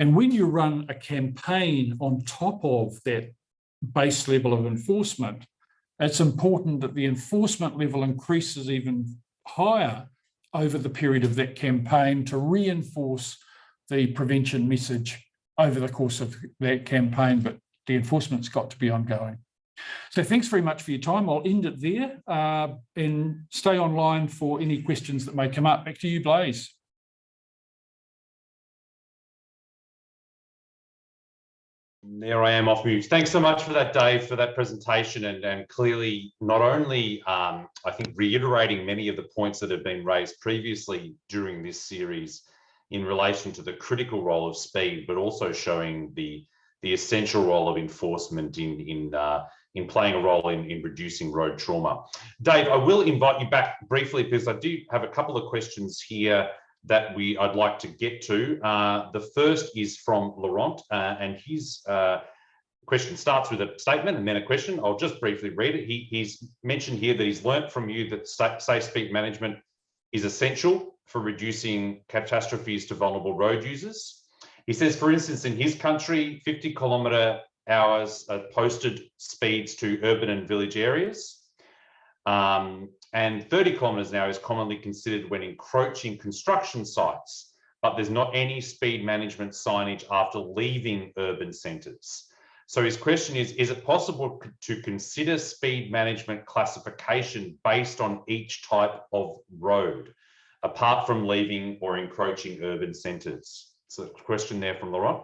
And when you run a campaign on top of that base level of enforcement, it's important that the enforcement level increases even higher over the period of that campaign to reinforce the prevention message over the course of that campaign, but the enforcement's got to be ongoing. So thanks very much for your time. I'll end it there and stay online for any questions that may come up. Back to you, Blaze. There I am off mute. Thanks so much for that, Dave, for that presentation, and clearly not only, I think, reiterating many of the points that have been raised previously during this series in relation to the critical role of speed, but also showing the essential role of enforcement in playing a role in reducing road trauma. Dave, I will invite you back briefly because I do have a couple of questions here that I'd like to get to. The first is from Laurent, and his question starts with a statement and then a question. I'll just briefly read it. He's mentioned here that he's learnt from you that safe speed management is essential for reducing catastrophes to vulnerable road users. He says, for instance, in his country, 50 kilometre hours are posted speeds to urban and village areas. And 30 kilometres an hour is commonly considered when encroaching construction sites, but there's not any speed management signage after leaving urban centres. So his question is it possible to consider speed management classification based on each type of road, apart from leaving or encroaching urban centres? So a question there from Laurent.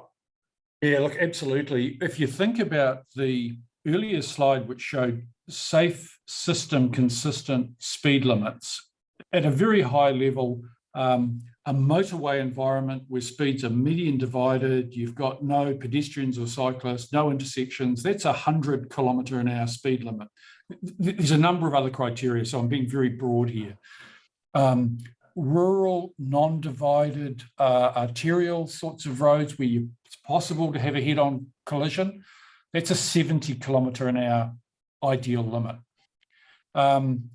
Yeah, look, absolutely. If you think about the earlier slide, which showed safe, system, consistent speed limits at a very high level, a motorway environment where speeds are median divided, you've got no pedestrians or cyclists, no intersections, that's 100 kilometre an hour speed limit. There's a number of other criteria, so I'm being very broad here. Rural, non-divided, arterial sorts of roads where it's possible to have a head-on collision, that's a 70 kilometre an hour ideal limit.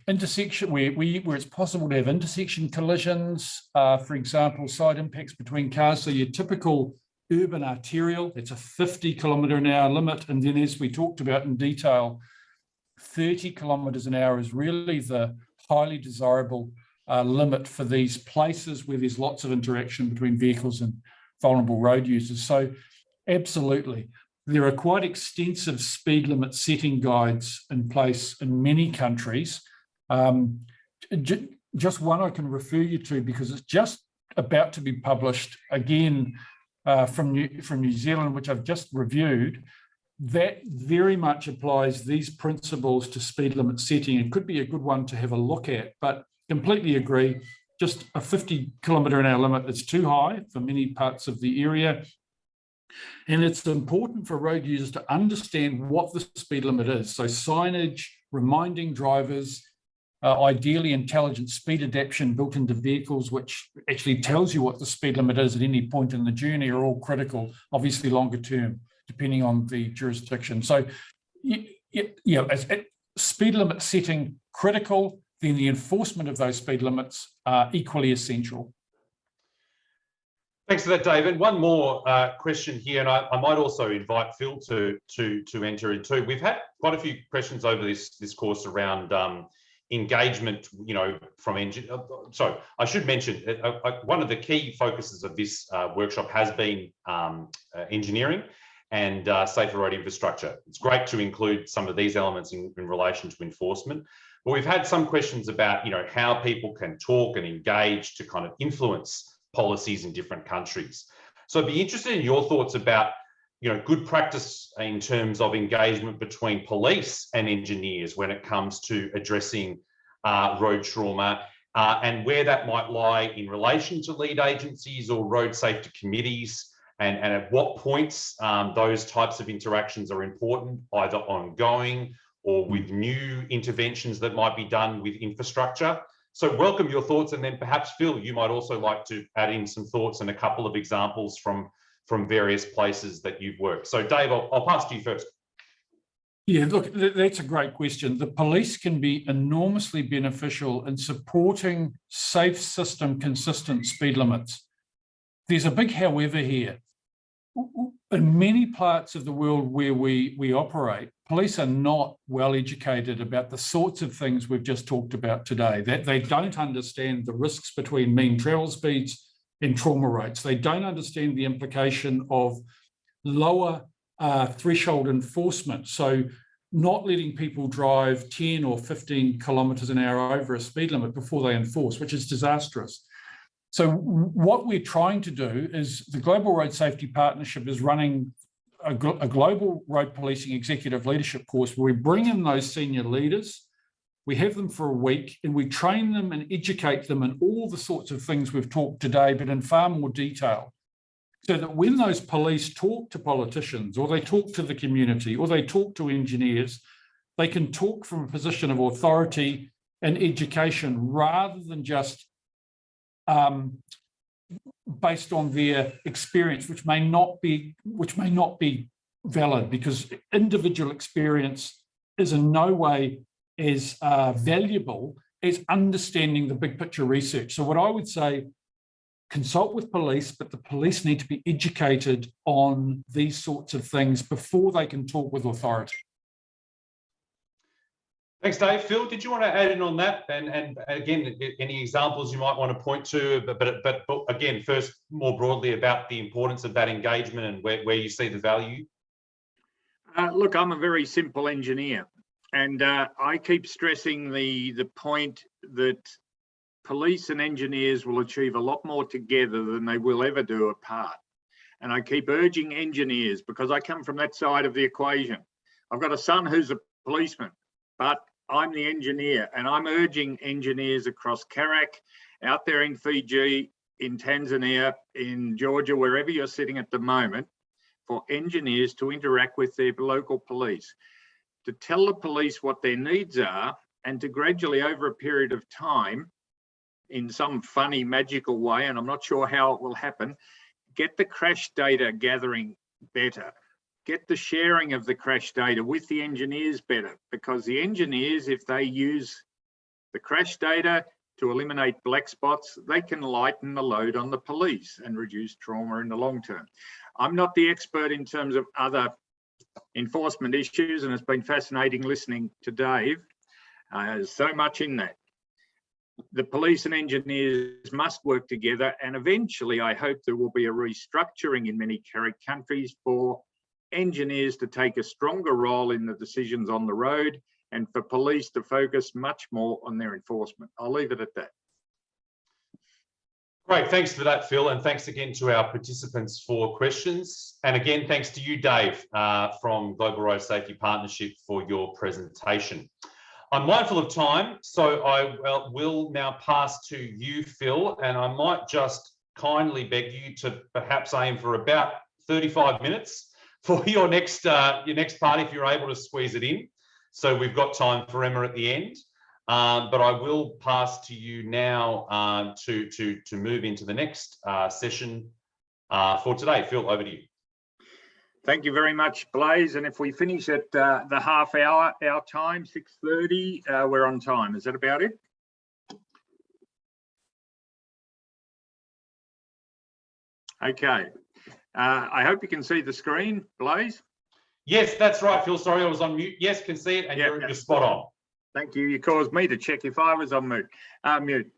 Intersection, where it's possible to have intersection collisions, for example, side impacts between cars. So your typical urban arterial, that's a 50 kilometre an hour limit. And then as we talked about in detail, 30 kilometres an hour is really the highly desirable limit for these places where there's lots of interaction between vehicles and vulnerable road users. So absolutely. There are quite extensive speed limit setting guides in place in many countries. Just one I can refer you to because it's just about to be published again from New Zealand, which I've just reviewed, that very much applies these principles to speed limit setting. It could be a good one to have a look at, but completely agree, just a 50 kilometre an hour limit is too high for many parts of the area. And it's important for road users to understand what the speed limit is. So signage, reminding drivers, ideally intelligent speed adaptation built into vehicles, which actually tells you what the speed limit is at any point in the journey, are all critical, obviously longer term, depending on the jurisdiction. So as speed limit setting critical, then the enforcement of those speed limits are equally essential. Thanks for that, David. One more question here, and I might also invite Phil to enter in too. We've had quite a few questions over this course around engagement, from engineers. So I should mention one of the key focuses of this workshop has been engineering and safer road infrastructure. It's great to include some of these elements in relation to enforcement. But we've had some questions about, how people can talk and engage to kind of influence policies in different countries. So I'd be interested in your thoughts about, good practice in terms of engagement between police and engineers when it comes to addressing road trauma, and where that might lie in relation to lead agencies or road safety committees, and at what points those types of interactions are important, either ongoing or with new interventions that might be done with infrastructure. So welcome your thoughts, and then perhaps Phil, you might also like to add in some thoughts and a couple of examples from various places that you've worked. So Dave, I'll pass to you first. Yeah, look, that's a great question. The police can be enormously beneficial in supporting safe system consistent speed limits. There's a big however here. In many parts of the world where we operate, police are not well educated about the sorts of things we've just talked about today. That they don't understand the risks between mean travel speeds and trauma rates. They don't understand the implication of lower threshold enforcement. So not letting people drive 10 or 15 kilometres an hour over a speed limit before they enforce, which is disastrous. So what we're trying to do is the Global Road Safety Partnership is running a global road policing executive leadership course where we bring in those senior leaders, we have them for a week, and we train them and educate them in all the sorts of things we've talked today, but in far more detail. So that when those police talk to politicians, or they talk to the community, or they talk to engineers, they can talk from a position of authority and education rather than just based on their experience, which may not be valid, because individual experience is in no way as valuable as understanding the big picture research. So what I would say, consult with police, but the police need to be educated on these sorts of things before they can talk with authority. Thanks, Dave. Phil, did you want to add in on that? And again, any examples you might want to point to, but again, first, more broadly about the importance of that engagement and where you see the value? Look, I'm a very simple engineer, and I keep stressing the point that police and engineers will achieve a lot more together than they will ever do apart. And I keep urging engineers, because I come from that side of the equation. I've got a son who's a policeman, but I'm the engineer, and I'm urging engineers across CAREC, out there in Fiji, in Tanzania, in Georgia, wherever you're sitting at the moment, for engineers to interact with their local police, to tell the police what their needs are, and to gradually, over a period of time, in some funny, magical way, and I'm not sure how it will happen, get the crash data gathering better. Get the sharing of the crash data with the engineers better, because the engineers, if they use the crash data to eliminate black spots, they can lighten the load on the police and reduce trauma in the long term. I'm not the expert in terms of other enforcement issues, and it's been fascinating listening to Dave. There's so much in that. The police and engineers must work together, and eventually I hope there will be a restructuring in many CAREC countries for engineers to take a stronger role in the decisions on the road, and for police to focus much more on their enforcement. I'll leave it at that. Great, thanks for that, Phil, and thanks again to our participants for questions. And again, thanks to you, Dave, from Global Road Safety Partnership for your presentation. I'm mindful of time, so I will now pass to you, Phil, and I might just kindly beg you to perhaps aim for about 35 minutes for your next part, if you're able to squeeze it in. So we've got time for Emma at the end, but I will pass to you now to move into the next session for today. Phil, over to you. Thank you very much, Blaze. And if we finish at the half hour, our time, 6:30, we're on time. Is that about it? Okay. I hope you can see the screen, Blaze. Yes, that's right, Phil. Sorry, I was on mute. Yes, can see it, and you're spot on. Thank you. You caused me to check if I was on mute.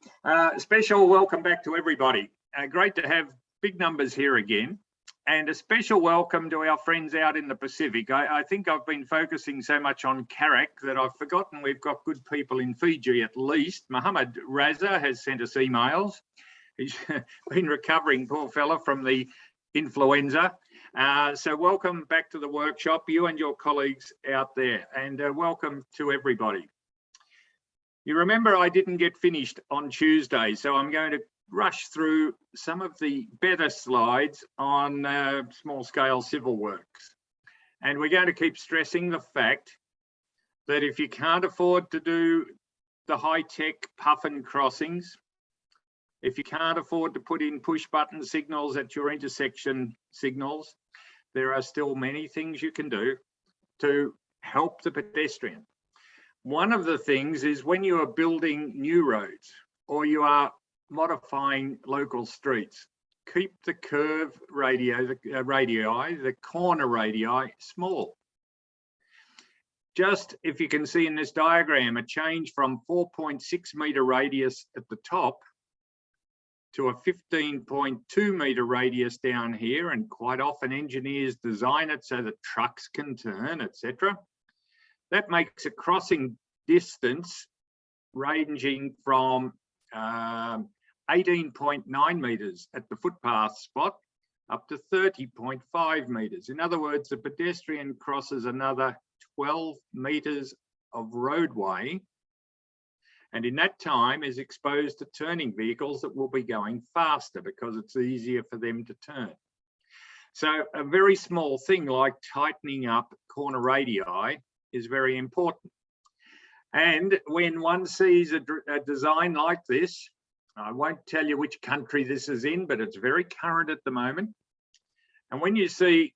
Special welcome back to everybody. Great to have big numbers here again. And a special welcome to our friends out in the Pacific. I think I've been focusing so much on CAREC that I've forgotten we've got good people in Fiji at least. Mohammed Raza has sent us emails. He's been recovering, poor fella, from the influenza. So welcome back to the workshop, you and your colleagues out there, and welcome to everybody. You remember I didn't get finished on Tuesday, so I'm going to rush through some of the better slides on small scale civil works. And we're going to keep stressing the fact that if you can't afford to do the high-tech Puffin Crossings, if you can't afford to put in push button signals at your intersection signals, there are still many things you can do to help the pedestrian. One of the things is when you are building new roads or you are modifying local streets, keep the curve radii, the corner radii small. Just if you can see in this diagram, a change from 4.6 metre radius at the top to a 15.2 metre radius down here, and quite often engineers design it so that trucks can turn, etc. That makes a crossing distance ranging from 18.9 metres at the footpath spot up to 30.5 metres. In other words, the pedestrian crosses another 12 metres of roadway, and in that time is exposed to turning vehicles that will be going faster because it's easier for them to turn. So a very small thing like tightening up corner radii is very important. And when one sees a design like this, I won't tell you which country this is in, but it's very current at the moment. And when you see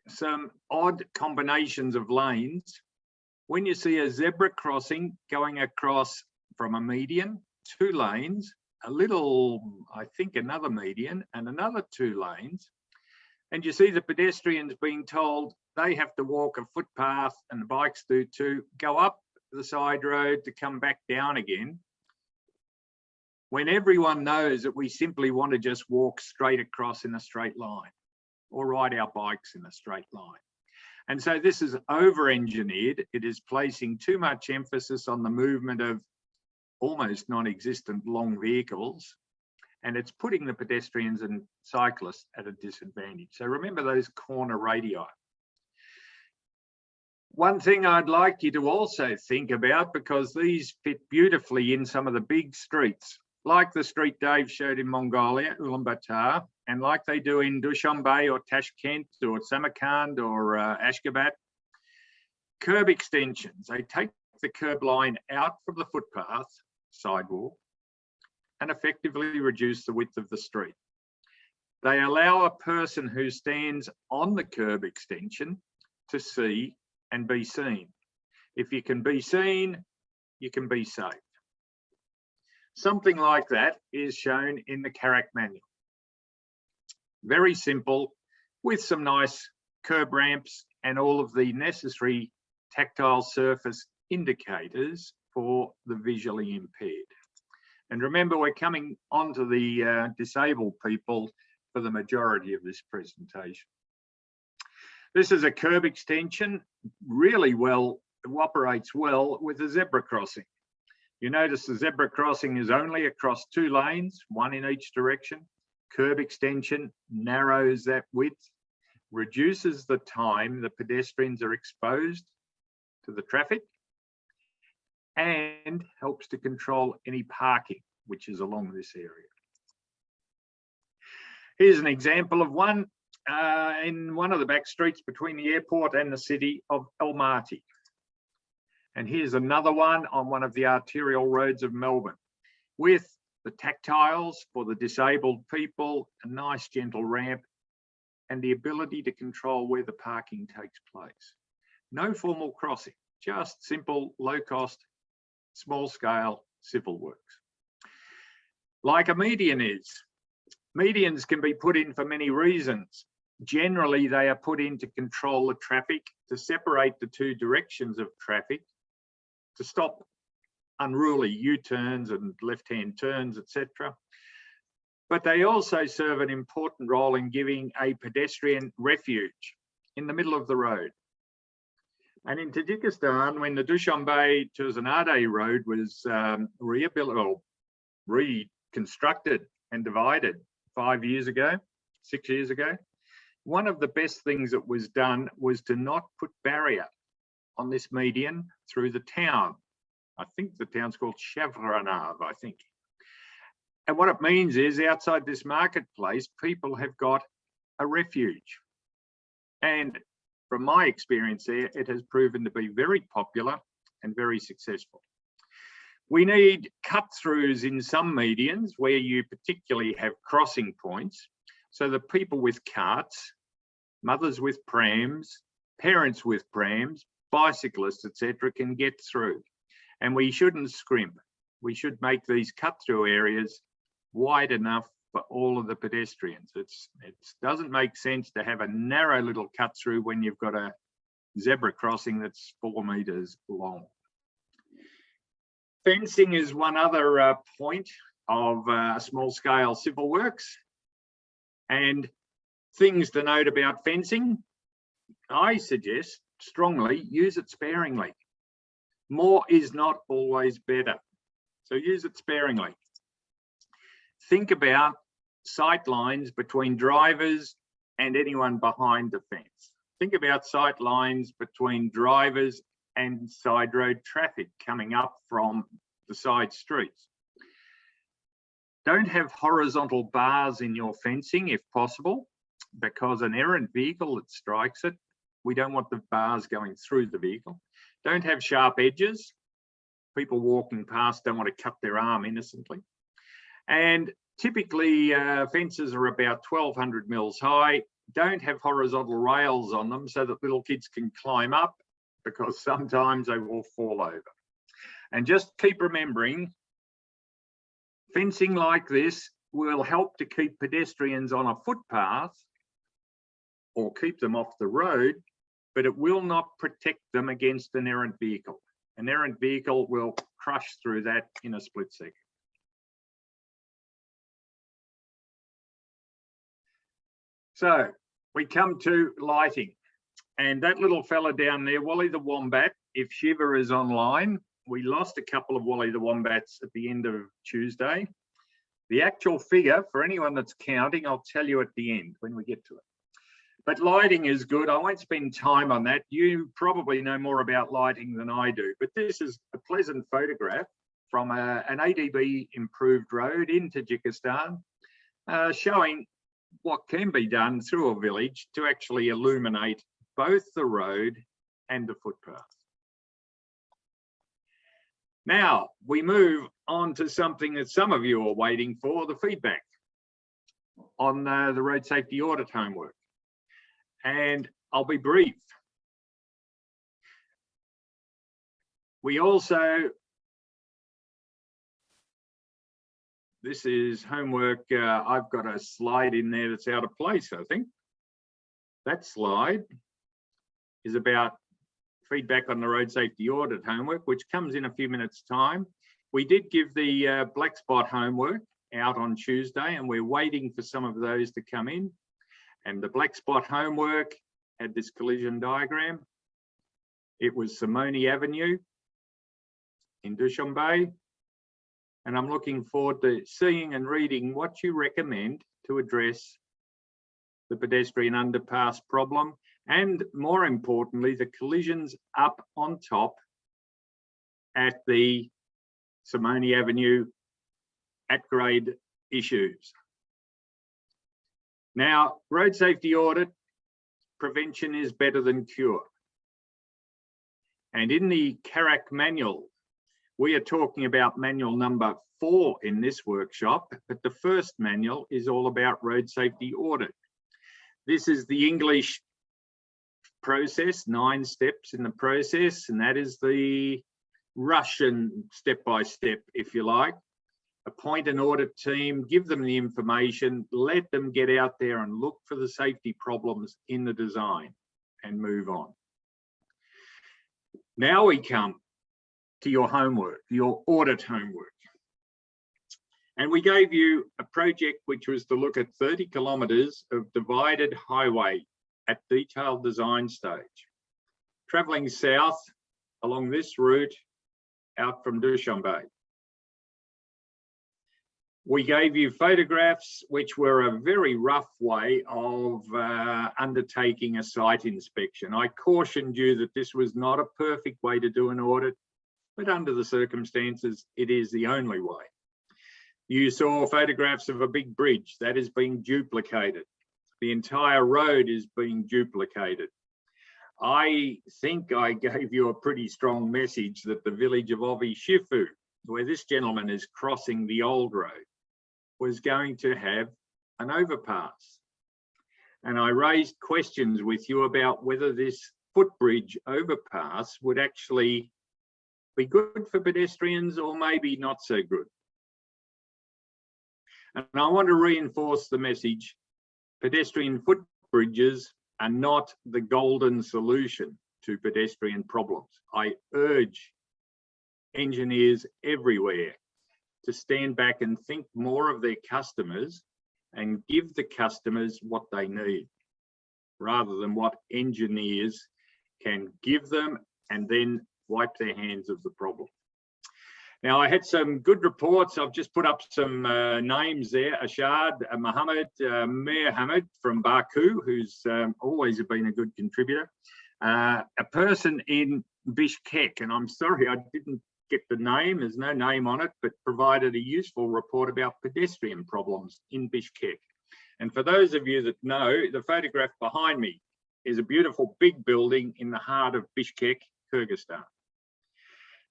some odd combinations of lanes, when you see a zebra crossing going across from a median, 2 lanes, a little, I think another median and another 2 lanes, and you see the pedestrians being told they have to walk a footpath and the bikes do too, go up the side road to come back down again, when everyone knows that we simply want to just walk straight across in a straight line or ride our bikes in a straight line. And so this is over-engineered. It is placing too much emphasis on the movement of almost non-existent long vehicles, and it's putting the pedestrians and cyclists at a disadvantage. So remember those corner radii. One thing I'd like you to also think about, because these fit beautifully in some of the big streets, like the street Dave showed in Mongolia, Ulaanbaatar, and like they do in Dushanbe or Tashkent or Samarkand or Ashgabat, curb extensions. They take the curb line out from the footpath, sidewalk, and effectively reduce the width of the street. They allow a person who stands on the curb extension to see and be seen. If you can be seen, you can be safe. Something like that is shown in the CAREC manual. Very simple, with some nice curb ramps and all of the necessary tactile surface indicators for the visually impaired. And remember, we're coming onto the disabled people for the majority of this presentation. This is a curb extension, really well, it operates well with a zebra crossing. You notice the zebra crossing is only across 2 lanes, 1 in each direction. Curb extension narrows that width, reduces the time the pedestrians are exposed to the traffic, and helps to control any parking which is along this area. Here's an example of one in one of the back streets between the airport and the city of Almaty. And here's another one on one of the arterial roads of Melbourne with the tactiles for the disabled people, a nice gentle ramp, and the ability to control where the parking takes place. No formal crossing, just simple, low cost, small scale civil works. Like a median is. Medians can be put in for many reasons. Generally, they are put in to control the traffic, to separate the 2 directions of traffic, to stop unruly U-turns and left-hand turns, etc. But they also serve an important role in giving a pedestrian refuge in the middle of the road. And in Tajikistan, when the Dushanbe-Turzanade road was reconstructed and divided 5 years ago, 6 years ago, one of the best things that was done was to not put barrier on this median through the town. I think the town's called Chavranave, I think. And what it means is outside this marketplace, people have got a refuge. And from my experience there, it has proven to be very popular and very successful. We need cut-throughs in some medians where you particularly have crossing points so that people with carts, mothers with prams, parents with prams, bicyclists, etc., can get through. And we shouldn't scrimp. We should make these cut-through areas wide enough for all of the pedestrians. It doesn't make sense to have a narrow little cut-through when you've got a zebra crossing that's 4 metres long. Fencing is one other point of small-scale civil works. And things to note about fencing, I suggest strongly use it sparingly. More is not always better, so use it sparingly. Think about sight lines between drivers and anyone behind the fence. Think about sight lines between drivers and side road traffic coming up from the side streets. Don't have horizontal bars in your fencing if possible, because an errant vehicle that strikes it, we don't want the bars going through the vehicle. Don't have sharp edges. People walking past don't want to cut their arm innocently. And typically fences are about 1200 mils high. Don't have horizontal rails on them so that little kids can climb up, because sometimes they will fall over. And just keep remembering, fencing like this will help to keep pedestrians on a footpath or keep them off the road, but it will not protect them against an errant vehicle. An errant vehicle will crush through that in a split second. So we come to lighting, and that little fella down there, Wally the Wombat, if Shiva is online, we lost a couple of Wally the Wombats at the end of Tuesday. The actual figure, for anyone that's counting, I'll tell you at the end when we get to it. But lighting is good. I won't spend time on that. You probably know more about lighting than I do, but this is a pleasant photograph from an ADB improved road in Tajikistan, showing what can be done through a village to actually illuminate both the road and the footpath. Now we move on to something that some of you are waiting for, the feedback on the road safety audit homework. And I'll be brief. We also, this is homework. I've got a slide in there that's out of place, I think. That slide is about feedback on the road safety audit homework, which comes in a few minutes' time. We did give the black spot homework out on Tuesday, and we're waiting for some of those to come in. And the black spot homework had this collision diagram. It was Simone Avenue in Dushanbe. And I'm looking forward to seeing and reading what you recommend to address the pedestrian underpass problem, and more importantly, the collisions up on top at the Simone Avenue at grade issues. Now, road safety audit, prevention is better than cure. And in the CAREC manual, we are talking about manual number 4 in this workshop, but the first manual is all about road safety audit. This is the English process, 9 steps in the process, and that is the Russian step-by-step, if you like. Appoint an audit team, give them the information, let them get out there and look for the safety problems in the design and move on. Now we come to your homework, your audit homework. And we gave you a project which was to look at 30 kilometres of divided highway at detailed design stage, travelling south along this route out from Dushanbe. We gave you photographs which were a very rough way of undertaking a site inspection. I cautioned you that this was not a perfect way to do an audit, but under the circumstances, it is the only way. You saw photographs of a big bridge that is being duplicated. The entire road is being duplicated. I think I gave you a pretty strong message that the village of Ovi Shifu, where this gentleman is crossing the old road, was going to have an overpass. And I raised questions with you about whether this footbridge overpass would actually be good for pedestrians or maybe not so good. And I want to reinforce the message: pedestrian footbridges are not the golden solution to pedestrian problems. I urge engineers everywhere to stand back and think more of their customers and give the customers what they need, rather than what engineers can give them and then wipe their hands of the problem. Now, I had some good reports. I've just put up some names there. Ashad Mohammed, Mir Hamid from Baku, who's always been a good contributor. A person in Bishkek, and I'm sorry I didn't get the name, there's no name on it, but provided a useful report about pedestrian problems in Bishkek. And for those of you that know, the photograph behind me is a beautiful big building in the heart of Bishkek, Kyrgyzstan.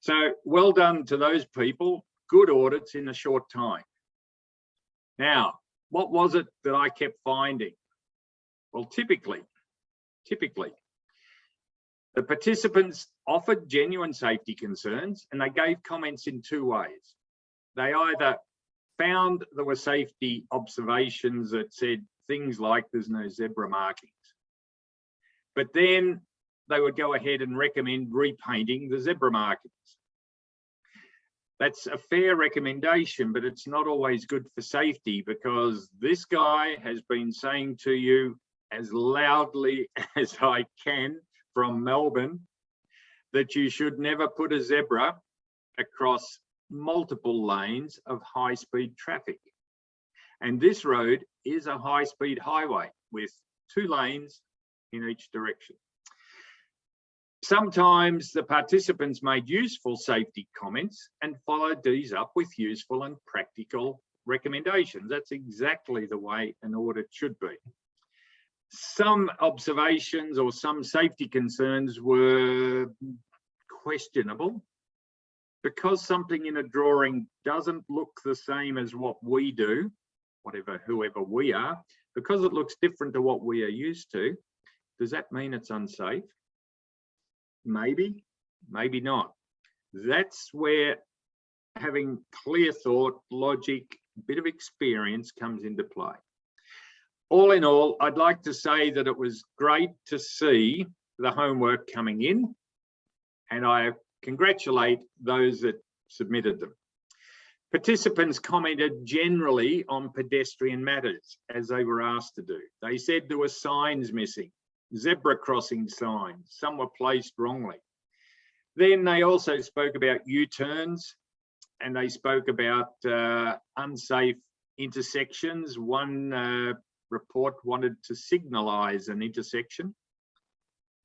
So well done to those people, good audits in a short time. Now, what was it that I kept finding? Well, typically, the participants offered genuine safety concerns and they gave comments in two ways. They either found there were safety observations that said things like there's no zebra markings, but then they would go ahead and recommend repainting the zebra markings. That's a fair recommendation, but it's not always good for safety, because this guy has been saying to you as loudly as I can from Melbourne that you should never put a zebra across multiple lanes of high-speed traffic. And this road is a high-speed highway with 2 lanes in each direction. Sometimes the participants made useful safety comments and followed these up with useful and practical recommendations. That's exactly the way an audit should be. Some observations or some safety concerns were questionable, because something in a drawing doesn't look the same as what we do, whoever we are, because it looks different to what we are used to. Does that mean it's unsafe? Maybe, maybe not. That's where having clear thought, logic, a bit of experience comes into play. All in all, I'd like to say that it was great to see the homework coming in, and I congratulate those that submitted them. Participants commented generally on pedestrian matters, as they were asked to do. They said there were signs missing, zebra crossing signs, some were placed wrongly. Then they also spoke about U-turns, and they spoke about unsafe intersections. One report wanted to signalise an intersection,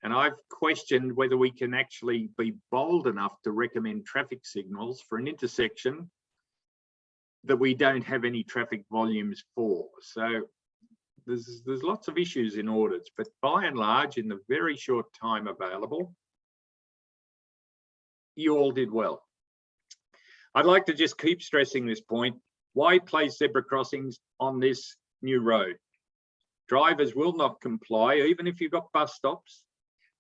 and I've questioned whether we can actually be bold enough to recommend traffic signals for an intersection that we don't have any traffic volumes for. So there's lots of issues in audits, but by and large, in the very short time available, you all did well. I'd like to just keep stressing this point. Why place zebra crossings on this new road? Drivers will not comply, even if you've got bus stops.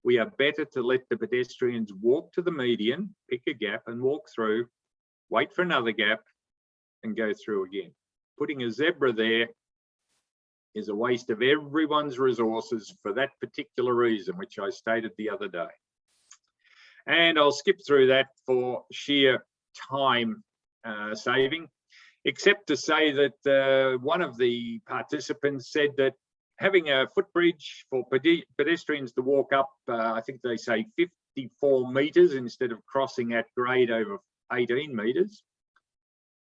We are better to let the pedestrians walk to the median, pick a gap and walk through, wait for another gap and go through again. Putting a zebra there is a waste of everyone's resources for that particular reason, which I stated the other day. And I'll skip through that for sheer time saving, except to say that one of the participants said that having a footbridge for pedestrians to walk up, I think they say 54 metres instead of crossing at grade over 18 metres,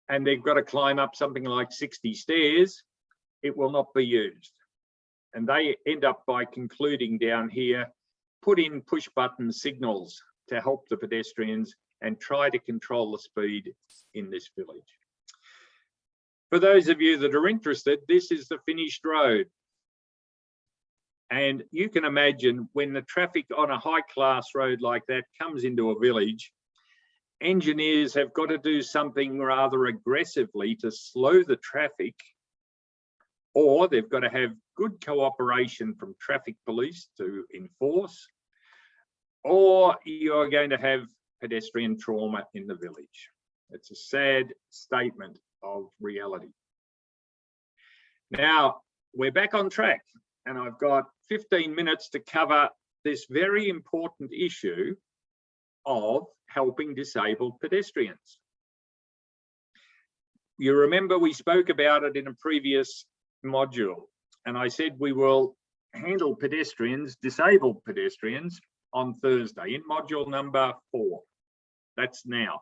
and they've got to climb up something like 60 stairs, it will not be used. And they end up by concluding down here, put in push button signals to help the pedestrians and try to control the speed in this village. For those of you that are interested, this is the finished road. And you can imagine when the traffic on a high-class road like that comes into a village, engineers have got to do something rather aggressively to slow the traffic, or they've got to have good cooperation from traffic police to enforce, or you're going to have pedestrian trauma in the village. It's a sad statement of reality. Now, we're back on track, and I've got 15 minutes to cover this very important issue of helping disabled pedestrians. You remember we spoke about it in a previous module, and I said we will handle pedestrians, disabled pedestrians, on Thursday in module number 4. That's now.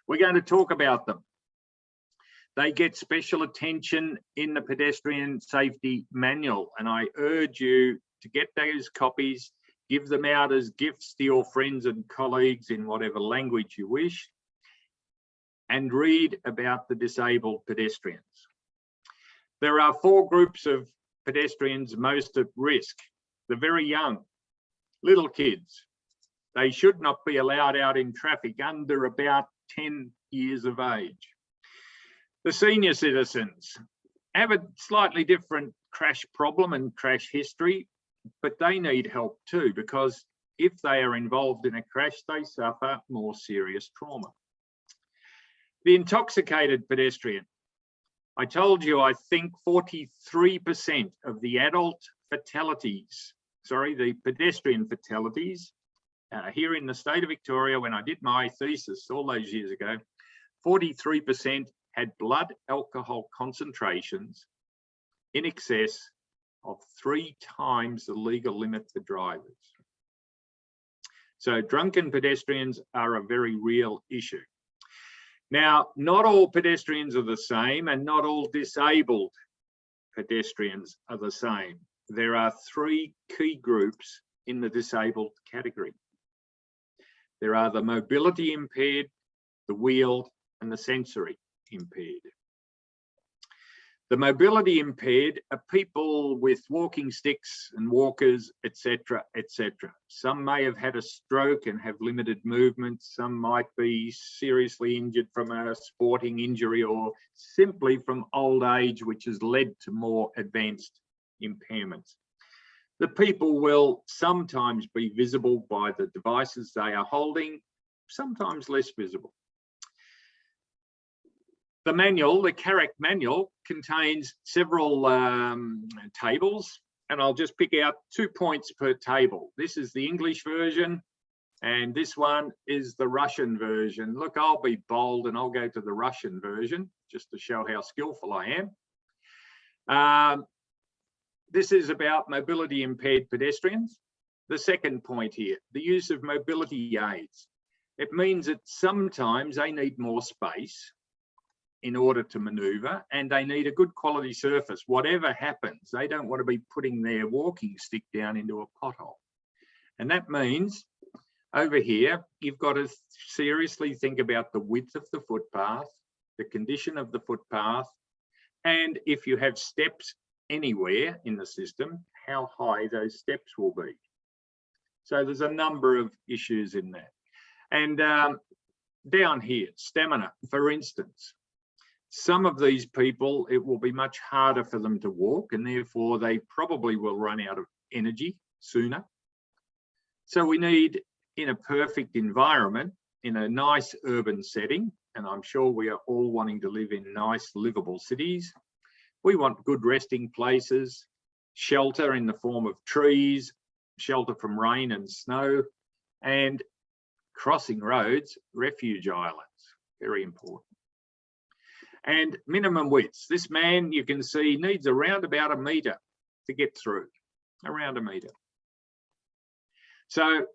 We're going to talk about them. They get special attention in the pedestrian safety manual, and I urge you to get those copies, give them out as gifts to your friends and colleagues in whatever language you wish, and read about the disabled pedestrians. There are 4 groups of pedestrians most at risk. The very young, little kids. They should not be allowed out in traffic under about 10 years of age. The senior citizens have a slightly different crash problem and crash history, but they need help too, because if they are involved in a crash, they suffer more serious trauma. The intoxicated pedestrian. I told you, I think 43% of the adult fatalities, the pedestrian fatalities here in the state of Victoria, when I did my thesis all those years ago, 43% had blood alcohol concentrations in excess of 3 times the legal limit for drivers. So drunken pedestrians are a very real issue. Now, not all pedestrians are the same, and not all disabled pedestrians are the same. There are 3 key groups in the disabled category. There are the mobility impaired, the wheeled, and the sensory impaired. The mobility impaired are people with walking sticks and walkers, etc., etc. Some may have had a stroke and have limited movement. Some might be seriously injured from a sporting injury, or simply from old age, which has led to more advanced impairments. The people will sometimes be visible by the devices they are holding, sometimes less visible. The manual, the CAREC manual, contains several tables, and I'll just pick out 2 points per table. This is the English version, and this one is the Russian version. Look, I'll be bold and I'll go to the Russian version just to show how skillful I am. This is about mobility impaired pedestrians. The second point here, the use of mobility aids. It means that sometimes they need more space in order to maneuver, and they need a good quality surface. Whatever happens, they don't want to be putting their walking stick down into a pothole. And that means over here, you've got to seriously think about the width of the footpath, the condition of the footpath, and if you have steps anywhere in the system, how high those steps will be. So there's a number of issues in that. And down here, stamina, for instance. Some of these people, it will be much harder for them to walk, and therefore they probably will run out of energy sooner. So we need, in a perfect environment, in a nice urban setting, and I'm sure we are all wanting to live in nice, livable cities, we want good resting places, shelter in the form of trees, shelter from rain and snow, and crossing roads, refuge islands, very important. And minimum widths. This man, you can see, needs around about 1 metre to get through, around 1 metre. So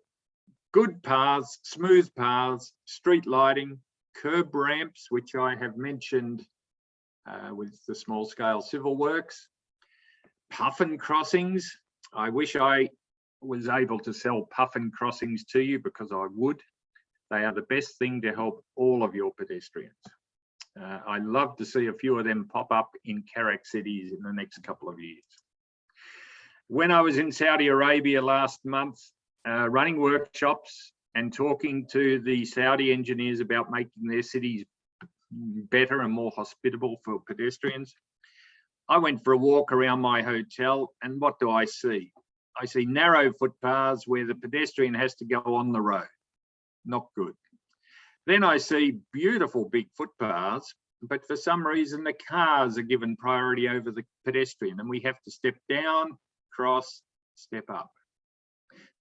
good paths, smooth paths, street lighting, curb ramps, which I have mentioned with the small scale civil works, Puffin Crossings. I wish I was able to sell Puffin Crossings to you, because I would. They are the best thing to help all of your pedestrians. I love to see a few of them pop up in CAREC cities in the next couple of years. When I was in Saudi Arabia last month, running workshops and talking to the Saudi engineers about making their cities better and more hospitable for pedestrians, I went for a walk around my hotel, and what do I see? I see narrow footpaths where the pedestrian has to go on the road. Not good. Then I see beautiful big footpaths, but for some reason the cars are given priority over the pedestrian, and we have to step down, cross, step up.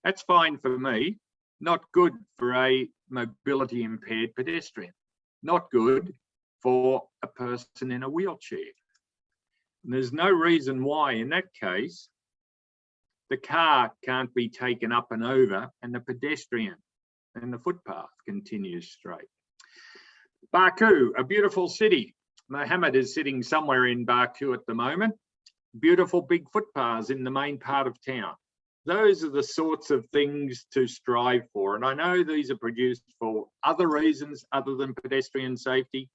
That's fine for me, not good for a mobility impaired pedestrian, not good for a person in a wheelchair. And there's no reason why in that case the car can't be taken up and over and the pedestrian and the footpath continues straight. Baku, a beautiful city. Mohammed is sitting somewhere in Baku at the moment. Beautiful big footpaths in the main part of town. Those are the sorts of things to strive for. And I know these are produced for other reasons other than pedestrian safety,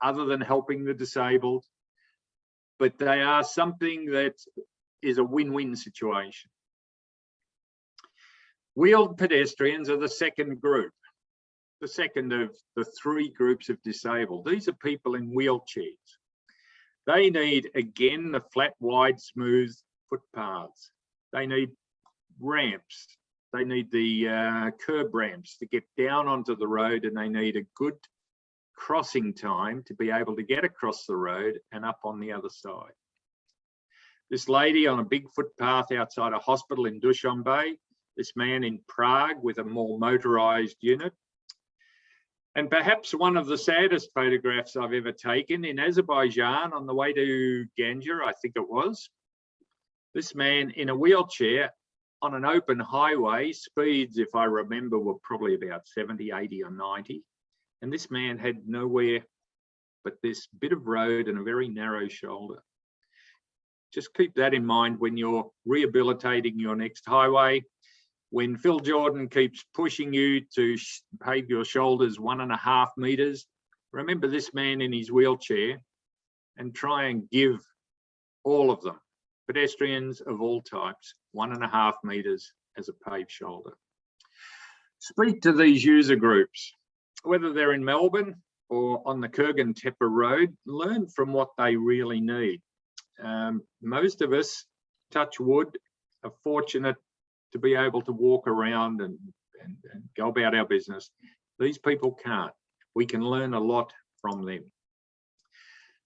other than helping the disabled, but they are something that is a win-win situation. Wheeled pedestrians are the second group, the second of the three groups of disabled. These are people in wheelchairs. They need, again, the flat, wide, smooth footpaths. They need ramps. They need the curb ramps to get down onto the road, and they need a good crossing time to be able to get across the road and up on the other side. This lady on a big footpath outside a hospital in Dushanbe, this man in Prague with a more motorized unit. And perhaps one of the saddest photographs I've ever taken in Azerbaijan on the way to Ganja, I think it was. This man in a wheelchair on an open highway, speeds, if I remember, were probably about 70, 80 or 90. And this man had nowhere but this bit of road and a very narrow shoulder. Just keep that in mind when you're rehabilitating your next highway. When Phil Jordan keeps pushing you to pave your shoulders 1.5 meters, remember this man in his wheelchair and try and give all of them, pedestrians of all types, 1.5 meters as a paved shoulder. Speak to these user groups, whether they're in Melbourne or on the Kurgan Tepe Road, learn from what they really need. Most of us, touch wood, are fortunate to be able to walk around and go about our business. These people can't. We can learn a lot from them.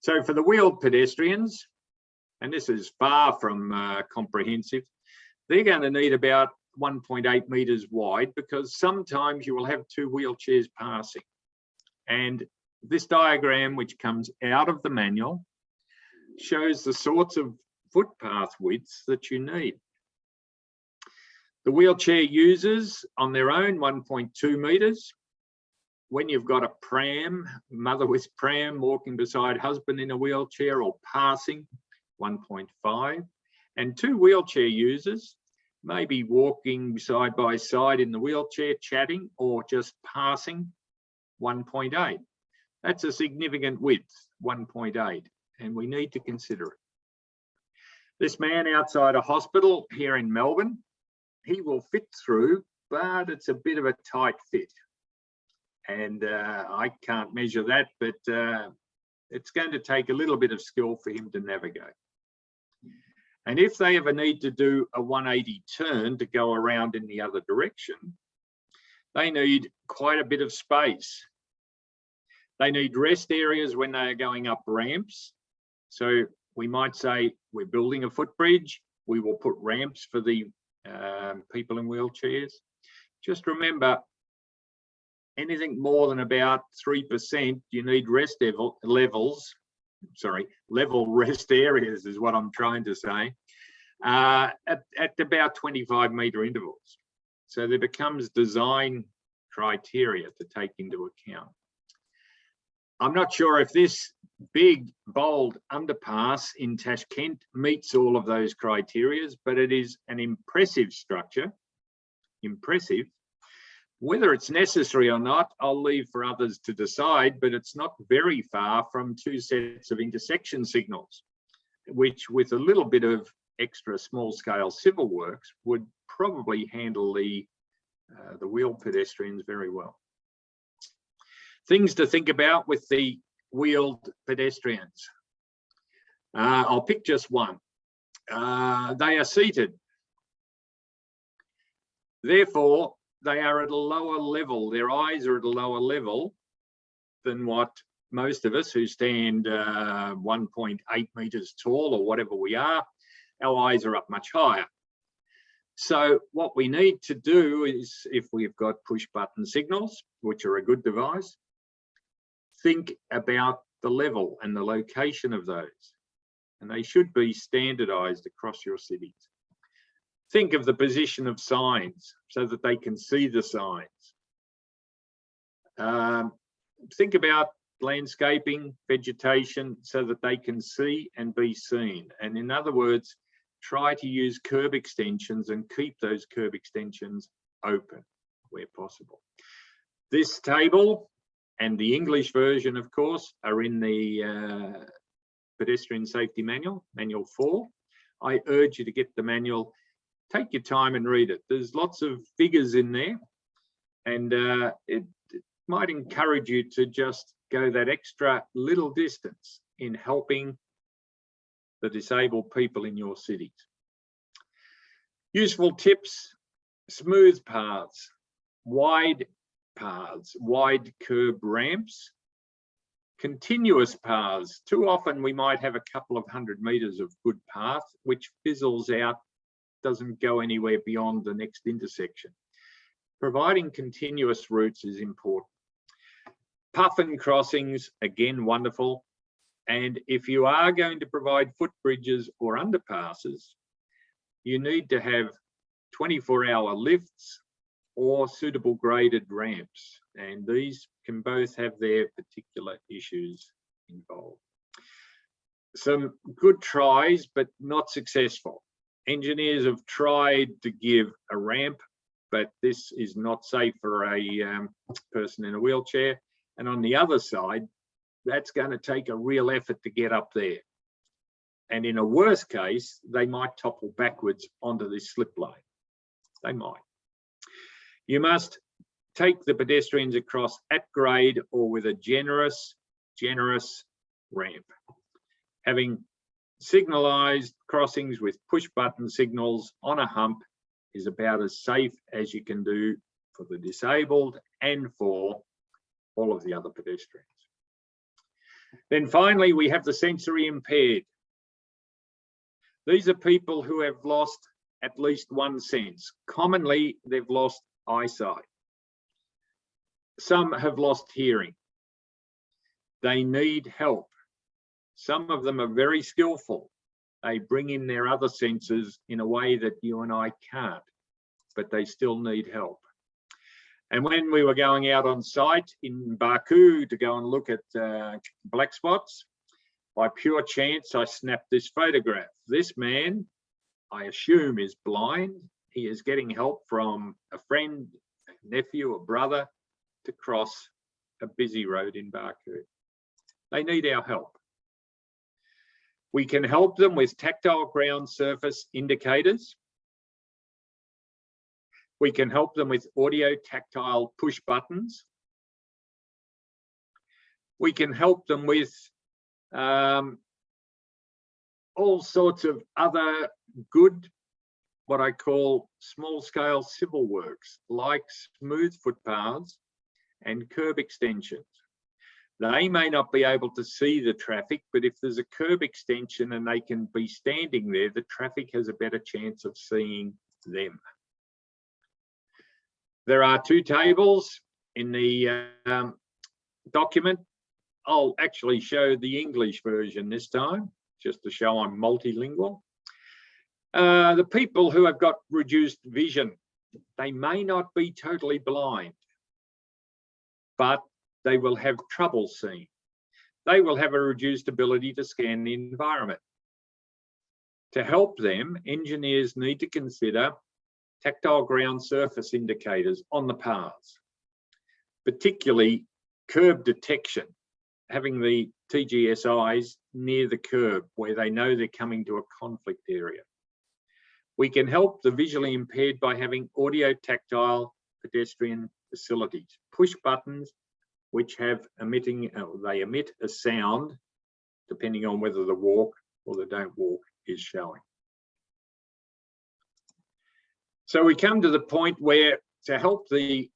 So for the wheeled pedestrians, and this is far from comprehensive, they're going to need about 1.8 meters wide, because sometimes you will have two wheelchairs passing. And this diagram, which comes out of the manual, shows the sorts of footpath widths that you need. The wheelchair users on their own, 1.2 meters. When you've got a pram, mother with pram walking beside husband in a wheelchair or passing, 1.5. And two wheelchair users, maybe walking side by side in the wheelchair, chatting or just passing, 1.8. That's a significant width, 1.8, and we need to consider it. This man outside a hospital here in Melbourne, he will fit through, but it's a bit of a tight fit. And I can't measure that, but it's going to take a little bit of skill for him to navigate. And if they ever need to do a 180 turn to go around in the other direction, they need quite a bit of space. They need rest areas when they are going up ramps. So we might say, we're building a footbridge, we will put ramps for the people in wheelchairs. Just remember, anything more than about 3%, you need level rest areas is what I'm trying to say, at about 25 meter intervals. So there becomes design criteria to take into account. I'm not sure if this big, bold underpass in Tashkent meets all of those criteria, but it is an impressive structure, impressive. Whether it's necessary or not, I'll leave for others to decide, but it's not very far from 2 sets of intersection signals, which with a little bit of extra small-scale civil works would probably handle the wheeled pedestrians very well. Things to think about with the wheeled pedestrians. I'll pick just one. They are seated. Therefore, they are at a lower level. Their eyes are at a lower level than what most of us who stand 1.8 meters tall or whatever we are, our eyes are up much higher. So what we need to do is, if we've got push button signals, which are a good device, think about the level and the location of those. And they should be standardized across your cities. Think of the position of signs so that they can see the signs. Think about landscaping, vegetation, so that they can see and be seen. And in other words, try to use curb extensions and keep those curb extensions open where possible. This table and the English version, of course, are in the Pedestrian Safety Manual, Manual 4. I urge you to get the manual. Take your time and read it. There's lots of figures in there, and it might encourage you to just go that extra little distance in helping the disabled people in your cities. Useful tips: smooth paths, wide curb ramps, continuous paths. Too often we might have a couple of 100 meters of good path which fizzles out, doesn't go anywhere beyond the next intersection. Providing continuous routes is important. Puffin crossings, again, wonderful. And if you are going to provide footbridges or underpasses, you need to have 24-hour lifts or suitable graded ramps. And these can both have their particular issues involved. Some good tries, but not successful. Engineers have tried to give a ramp, but this is not safe for a person in a wheelchair. And on the other side, that's going to take a real effort to get up there. And in a worst case, they might topple backwards onto this slip line. They might. You must take the pedestrians across at grade or with a generous ramp. Having signalised crossings with push button signals on a hump is about as safe as you can do for the disabled and for all of the other pedestrians. Then finally, we have the sensory impaired. These are people who have lost at least one sense. Commonly, they've lost eyesight. Some have lost hearing. They need help. Some of them are very skillful. They bring in their other senses in a way that you and I can't, but they still need help. And when we were going out on site in Baku to go and look at black spots, by pure chance, I snapped this photograph. This man, I assume, is blind. He is getting help from a friend, a nephew, a brother to cross a busy road in Baku. They need our help. We can help them with tactile ground surface indicators. We can help them with audio tactile push buttons. We can help them with all sorts of other good, what I call small scale civil works, like smooth footpaths and curb extensions. They may not be able to see the traffic, but if there's a curb extension and they can be standing there, the traffic has a better chance of seeing them. There are two tables in the document. I'll actually show the English version this time, just to show I'm multilingual. The people who have got reduced vision, they may not be totally blind, but they will have trouble seeing. They will have a reduced ability to scan the environment. To help them, engineers need to consider tactile ground surface indicators on the paths, particularly curb detection, having the TGSIs near the curb where they know they're coming to a conflict area. We can help the visually impaired by having audio tactile pedestrian facilities, push buttons which have they emit a sound depending on whether the walk or the don't walk is showing. So we come to the point where to help the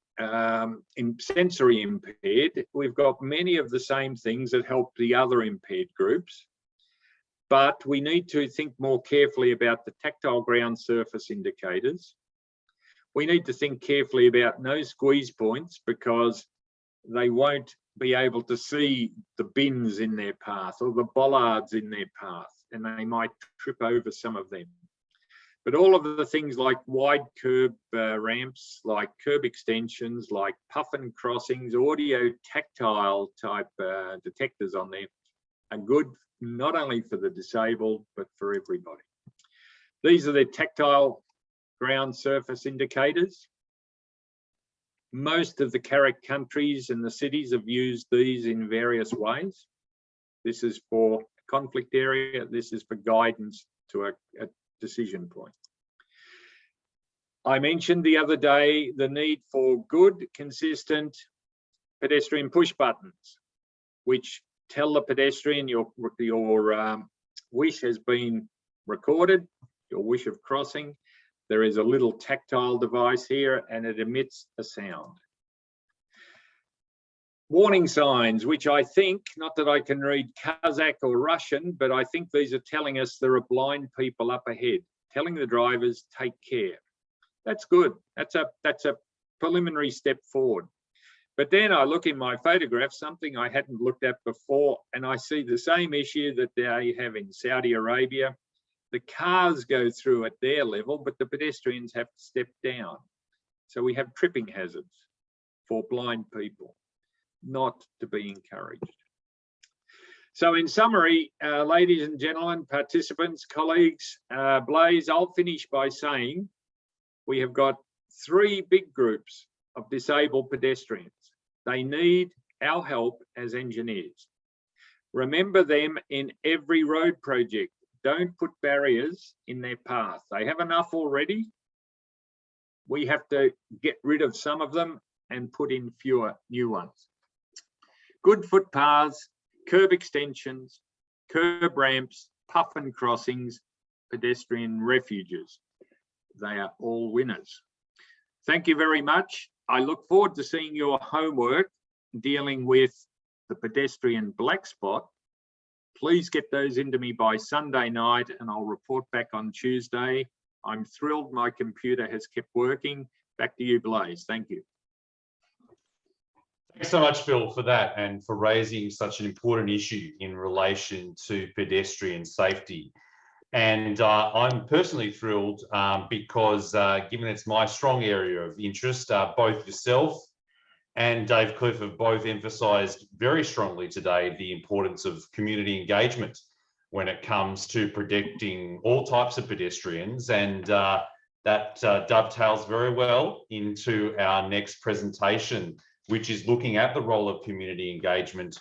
sensory impaired, we've got many of the same things that help the other impaired groups, but we need to think more carefully about the tactile ground surface indicators. We need to think carefully about no squeeze points because they won't be able to see the bins in their path or the bollards in their path, and they might trip over some of them. But all of the things like wide curb ramps, like Kerb Extensions, like Puffin Crossings, audio tactile type detectors on there are good not only for the disabled, but for everybody. These are the tactile ground surface indicators. Most of the CAREC countries and the cities have used these in various ways. This is for conflict area. This is for guidance to a decision point. I mentioned the other day the need for good, consistent pedestrian push buttons, which tell the pedestrian your wish has been recorded, your wish of crossing. There is a little tactile device here and it emits a sound. Warning signs, which I think, not that I can read Kazakh or Russian, but I think these are telling us there are blind people up ahead, telling the drivers, take care. That's good. That's a preliminary step forward. But then I look in my photograph, something I hadn't looked at before, and I see the same issue that they have in Saudi Arabia. The cars go through at their level, but the pedestrians have to step down. So we have tripping hazards for blind people, not to be encouraged. So in summary, ladies and gentlemen, participants, colleagues, Blaise, I'll finish by saying we have got three big groups of disabled pedestrians. They need our help as engineers. Remember them in every road project. Don't put barriers in their path. They have enough already. We have to get rid of some of them and put in fewer new ones. Good footpaths, curb extensions, curb ramps, Puffin crossings, pedestrian refuges. They are all winners. Thank you very much. I look forward to seeing your homework dealing with the pedestrian black spot. Please get those into me by Sunday night and I'll report back on Tuesday. I'm thrilled my computer has kept working. Back to you, Blaise. Thank you. Thanks so much, Phil, for that and for raising such an important issue in relation to pedestrian safety. And I'm personally thrilled because given it's my strong area of interest, both yourself and Dave Cliff have both emphasised very strongly today the importance of community engagement when it comes to predicting all types of pedestrians. And that dovetails very well into our next presentation, which is looking at the role of community engagement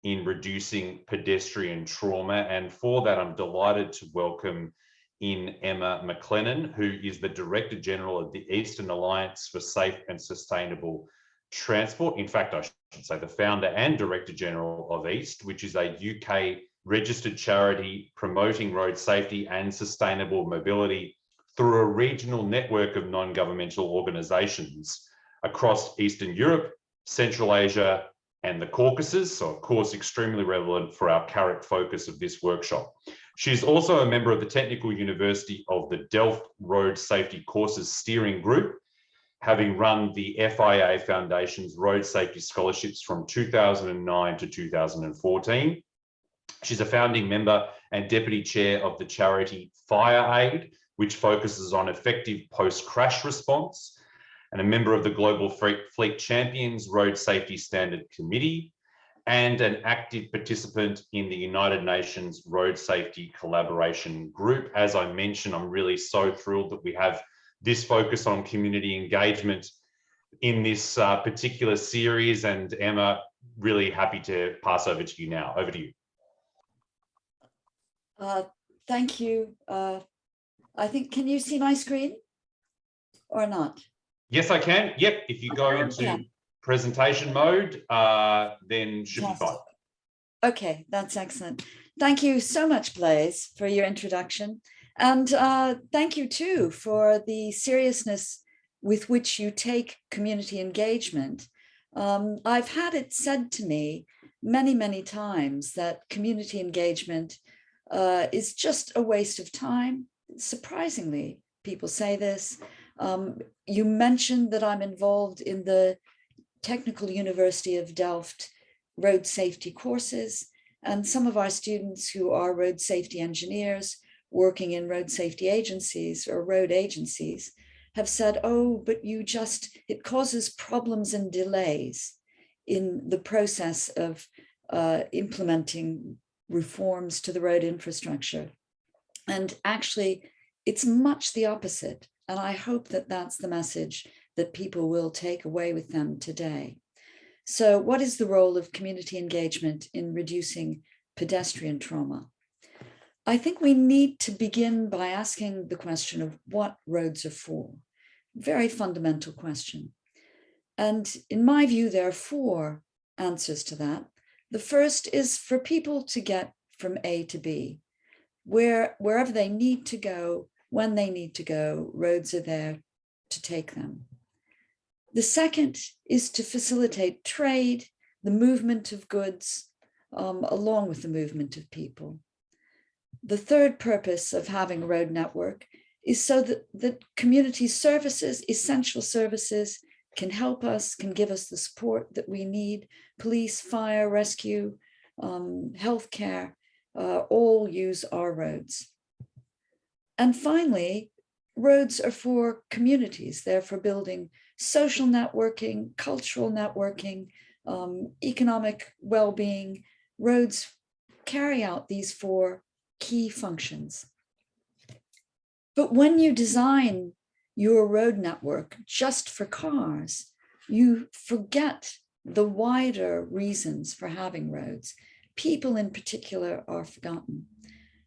in reducing pedestrian trauma. And for that, I'm delighted to welcome in Emma McLennan, who is the Director General of the Eastern Alliance for Safe and Sustainable Transport. In fact, I should say the founder and Director General of EAST, which is a UK registered charity promoting road safety and sustainable mobility through a regional network of non-governmental organisations across Eastern Europe, Central Asia, and the Caucasus, so of course extremely relevant for our CAREC focus of this workshop. She's also a member of the Technical University of the Delft Road Safety Courses Steering Group, having run the FIA Foundation's Road Safety Scholarships from 2009 to 2014. She's a founding member and Deputy Chair of the charity Fire Aid, which focuses on effective post-crash response, and a member of the Global Fleet Champions Road Safety Standard Committee, and an active participant in the United Nations Road Safety Collaboration Group. As I mentioned, I'm really so thrilled that we have this focus on community engagement in this particular series. And Emma, really happy to pass over to you now. Over to you. Thank you. I think, can you see my screen or not? Yes, I can. Yep. If you go into presentation mode, then should be fine. Okay, that's excellent. Thank you so much, Blaise, for your introduction. And thank you too for the seriousness with which you take community engagement. I've had it said to me many, many times that community engagement is just a waste of time. Surprisingly, people say this. You mentioned that I'm involved in the Technical University of Delft road safety courses, and some of our students who are road safety engineers working in road safety agencies or road agencies have said, oh, but it causes problems and delays in the process of implementing reforms to the road infrastructure. And actually, it's much the opposite. And I hope that that's the message that people will take away with them today. So what is the role of community engagement in reducing pedestrian trauma? I think we need to begin by asking the question of what roads are for. Very fundamental question. And in my view, there are four answers to that. The first is for people to get from A to B, wherever they need to go, when they need to go, roads are there to take them. The second is to facilitate trade, the movement of goods, along with the movement of people. The third purpose of having a road network is so that community services, essential services, can help us, can give us the support that we need. Police, fire, rescue, healthcare, all use our roads. And finally, roads are for communities. They're for building social networking, cultural networking, economic well-being. Roads carry out these four key functions. But when you design your road network just for cars, you forget the wider reasons for having roads. People in particular are forgotten.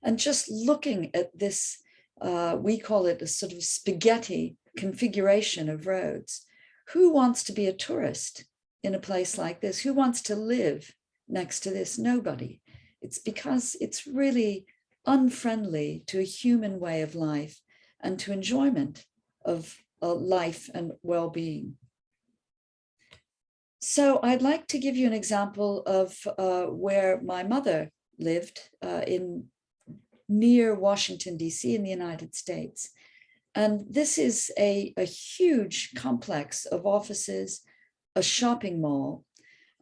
And just looking at this, we call it a sort of spaghetti configuration of roads. Who wants to be a tourist in a place like this? Who wants to live next to this? Nobody. It's because it's really unfriendly to a human way of life and to enjoyment of life and well-being. So I'd like to give you an example of where my mother lived near Washington, D.C. in the United States. And this is a huge complex of offices, a shopping mall,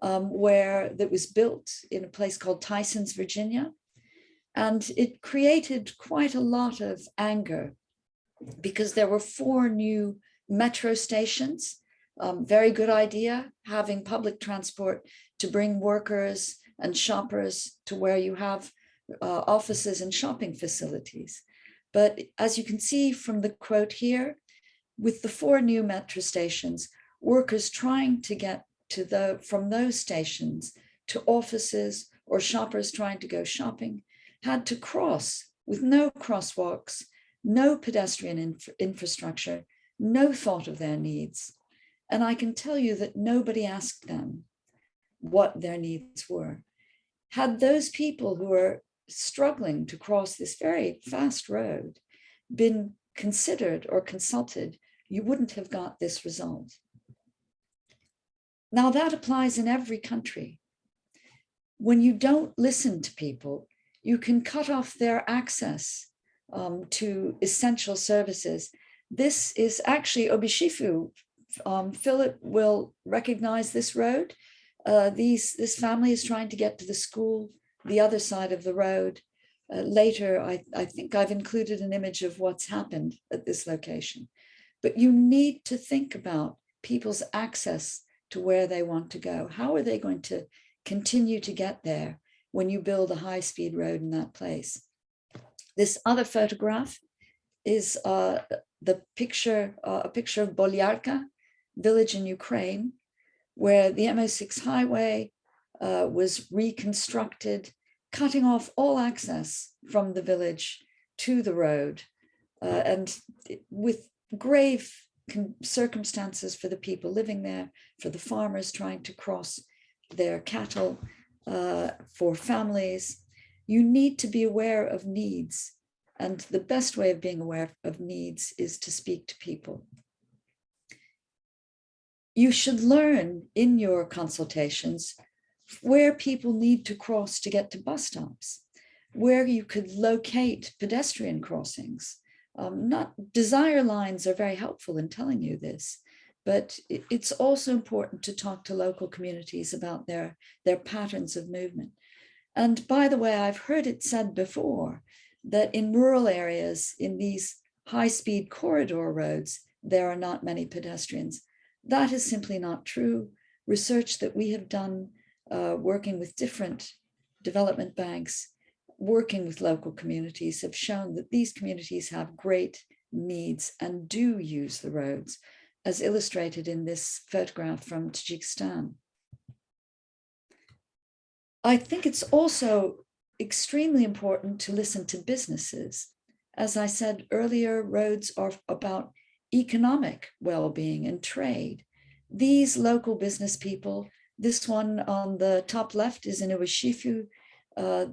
that was built in a place called Tysons, Virginia. And it created quite a lot of anger because there were 4 new metro stations. Very good idea, having public transport to bring workers and shoppers to where you have offices and shopping facilities. But as you can see from the quote here, with the 4 new metro stations, workers trying to get from those stations to offices or shoppers trying to go shopping had to cross with no crosswalks, no pedestrian infrastructure, no thought of their needs. And I can tell you that nobody asked them what their needs were. Had those people who are struggling to cross this very fast road been considered or consulted, you wouldn't have got this result. Now that applies in every country. When you don't listen to people, you can cut off their access to essential services. This is actually Obishifu. Philip will recognize this road. This family is trying to get to the school, the other side of the road. Later, I think I've included an image of what's happened at this location. But you need to think about people's access to where they want to go. How are they going to continue to get there when you build a high-speed road in that place? This other photograph is the picture, a picture of Bolyarka village in Ukraine, where the MO6 highway was reconstructed, cutting off all access from the village to the road, and with grave circumstances for the people living there, for the farmers trying to cross their cattle, for families. You need to be aware of needs. And the best way of being aware of needs is to speak to people. You should learn in your consultations where people need to cross to get to bus stops, where you could locate pedestrian crossings. Desire lines are very helpful in telling you this, but it's also important to talk to local communities about their patterns of movement. And by the way, I've heard it said before that in rural areas, in these high-speed corridor roads, there are not many pedestrians. That is simply not true. Research that we have done working with different development banks, working with local communities, have shown that these communities have great needs and do use the roads, as illustrated in this photograph from Tajikistan. I think it's also extremely important to listen to businesses. As I said earlier, roads are about economic well-being and trade. These local business people, this one on the top left is in Uwashifu.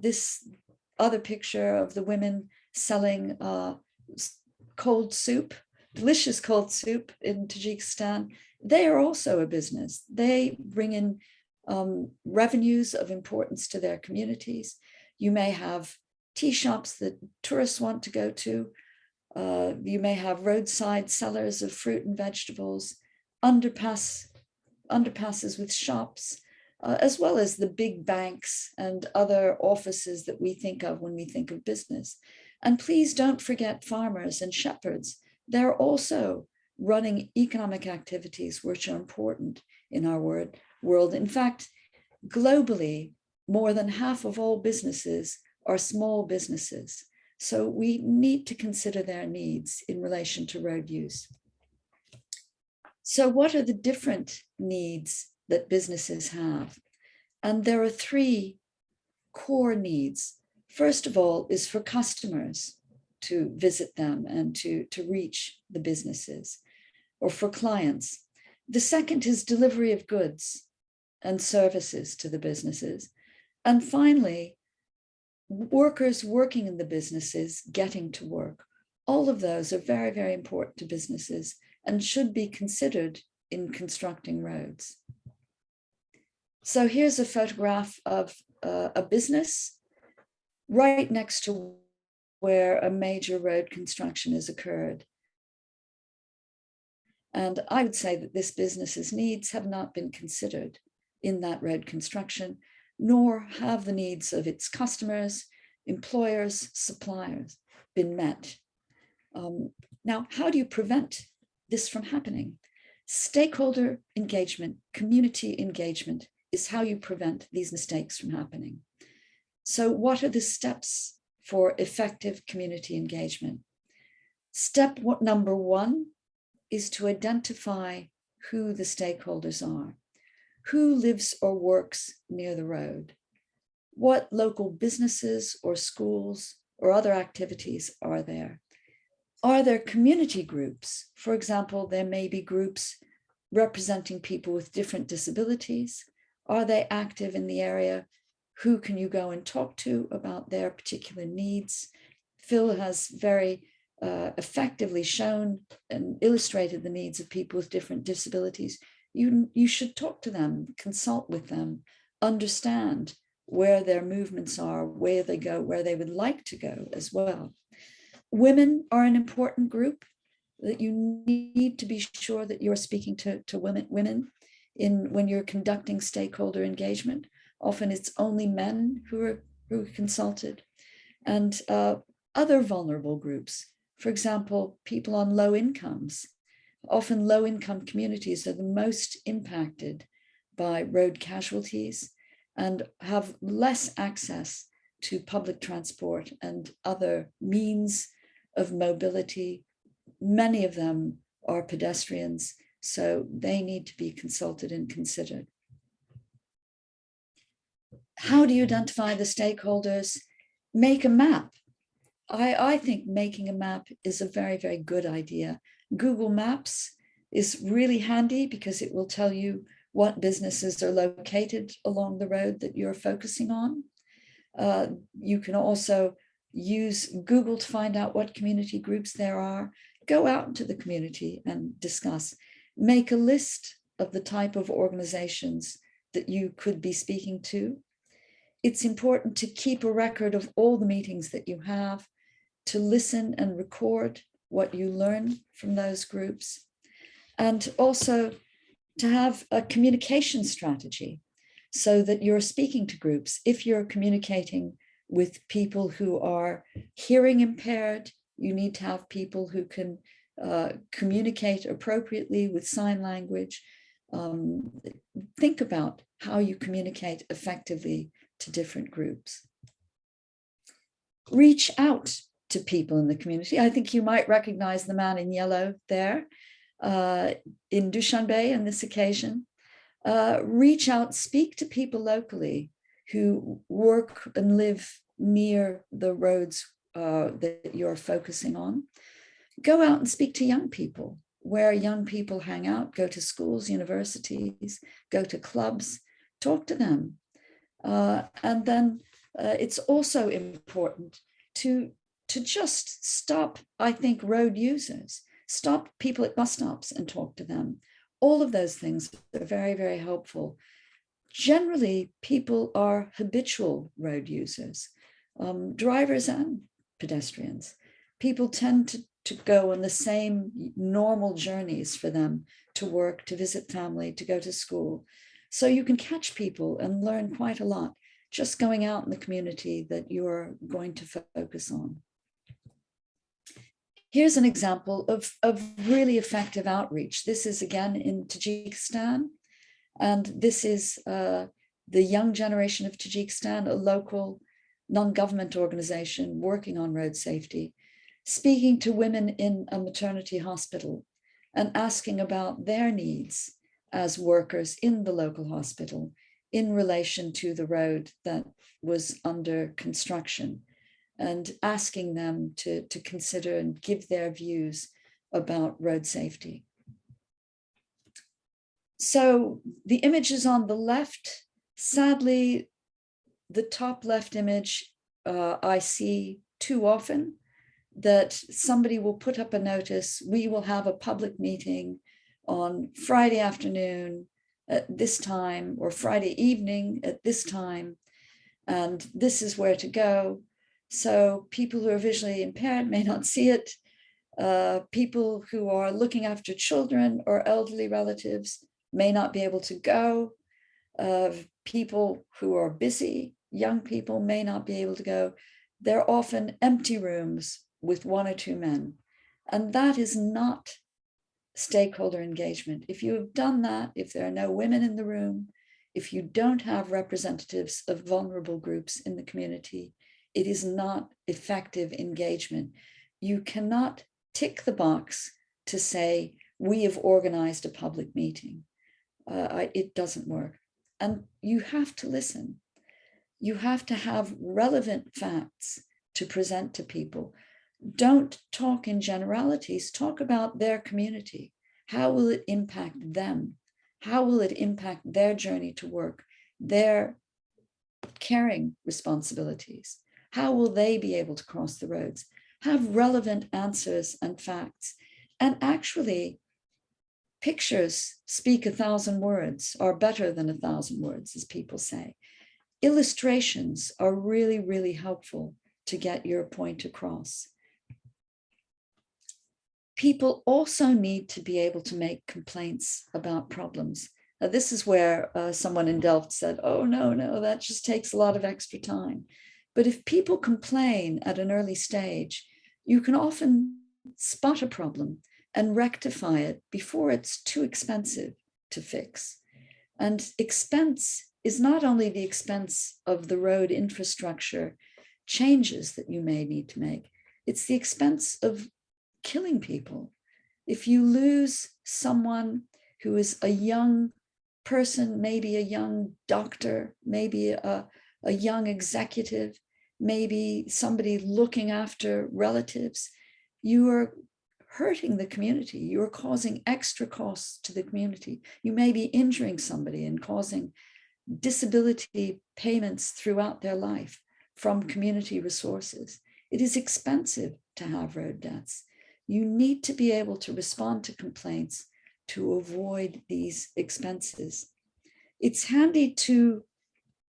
This other picture of the women selling cold soup, delicious cold soup in Tajikistan. They are also a business. They bring in revenues of importance to their communities. You may have tea shops that tourists want to go to. You may have roadside sellers of fruit and vegetables, underpasses with shops, as well as the big banks and other offices that we think of when we think of business. And please don't forget farmers and shepherds. They're also running economic activities which are important in our world. In fact, globally, more than half of all businesses are small businesses. So we need to consider their needs in relation to road use. So what are the different needs that businesses have? And there are three core needs. First of all is for customers to visit them and to reach the businesses, or for clients. The second is delivery of goods and services to the businesses. And finally, workers working in the businesses getting to work. All of those are very, very important to businesses and should be considered in constructing roads. So here's a photograph of a business right next to where a major road construction has occurred. And I would say that this business's needs have not been considered in that road construction, nor have the needs of its customers, employers, suppliers been met. Now, how do you prevent this from happening? Stakeholder engagement, community engagement is how you prevent these mistakes from happening. So what are the steps for effective community engagement? Step number one is to identify who the stakeholders are. Who lives or works near the road? What local businesses or schools or other activities are there? Are there community groups? For example, there may be groups representing people with different disabilities. Are they active in the area? Who can you go and talk to about their particular needs? Phil has very effectively shown and illustrated the needs of people with different disabilities. You should talk to them, consult with them, understand where their movements are, where they go, where they would like to go as well. Women are an important group that you need to be sure that you're speaking to women when you're conducting stakeholder engagement. Often it's only men who are consulted, and other vulnerable groups. For example, people on low incomes. Often low-income communities are the most impacted by road casualties and have less access to public transport and other means of mobility, Many of them are pedestrians, so they need to be consulted and considered. How do you identify the stakeholders? Make a map. I think making a map is a very, very good idea. Google Maps is really handy because it will tell you what businesses are located along the road that you're focusing on. You can also use Google to find out what community groups there are. Go out into the community and discuss. Make a list of the type of organizations that you could be speaking to. It's important to keep a record of all the meetings that you have, to listen and record what you learn from those groups, and also to have a communication strategy so that you're speaking to groups. If you're communicating with people who are hearing impaired, you need to have people who can communicate appropriately with sign language. Think about how you communicate effectively to different groups. Reach out to people in the community. I think you might recognize the man in yellow there in Dushanbe on this occasion. Reach out, speak to people locally who work and live near the roads that you're focusing on. Go out and speak to young people, where young people hang out, go to schools, universities, go to clubs, talk to them. And then it's also important to just stop, I think, road users, stop people at bus stops and talk to them. All of those things are very, very helpful. Generally, people are habitual road users, drivers and pedestrians. People tend to go on the same normal journeys for them to work, to visit family, to go to school. So you can catch people and learn quite a lot just going out in the community that you're going to focus on. Here's an example of really effective outreach. This is again in Tajikistan, and this is the young generation of Tajikistan, a local non-government organization working on road safety, speaking to women in a maternity hospital and asking about their needs as workers in the local hospital in relation to the road that was under construction, and asking them to consider and give their views about road safety. So the images on the left, sadly, the top left image, I see too often that somebody will put up a notice, we will have a public meeting on Friday afternoon at this time, or Friday evening at this time, and this is where to go. So people who are visually impaired may not see it. People who are looking after children or elderly relatives may not be able to go. People who are busy, young people, may not be able to go. They're often empty rooms with one or two men. And that is not stakeholder engagement. If you have done that, if there are no women in the room, if you don't have representatives of vulnerable groups in the community, it is not effective engagement. You cannot tick the box to say, we have organized a public meeting. It doesn't work. And you have to listen. You have to have relevant facts to present to people. Don't talk in generalities, talk about their community. How will it impact them? How will it impact their journey to work, their caring responsibilities? How will they be able to cross the roads? Have relevant answers and facts. And actually, pictures speak 1,000 words, or better than 1,000 words, as people say. Illustrations are really, really helpful to get your point across. People also need to be able to make complaints about problems. Now, this is where someone in Delft said, oh, no, that just takes a lot of extra time. But if people complain at an early stage, you can often spot a problem and rectify it before it's too expensive to fix. And expense is not only the expense of the road infrastructure changes that you may need to make, it's the expense of killing people. If you lose someone who is a young person, maybe a young doctor, maybe a young executive, maybe somebody looking after relatives, you are hurting the community. You are causing extra costs to the community. You may be injuring somebody and causing disability payments throughout their life from community resources. It is expensive to have road deaths. You need to be able to respond to complaints to avoid these expenses. It's handy to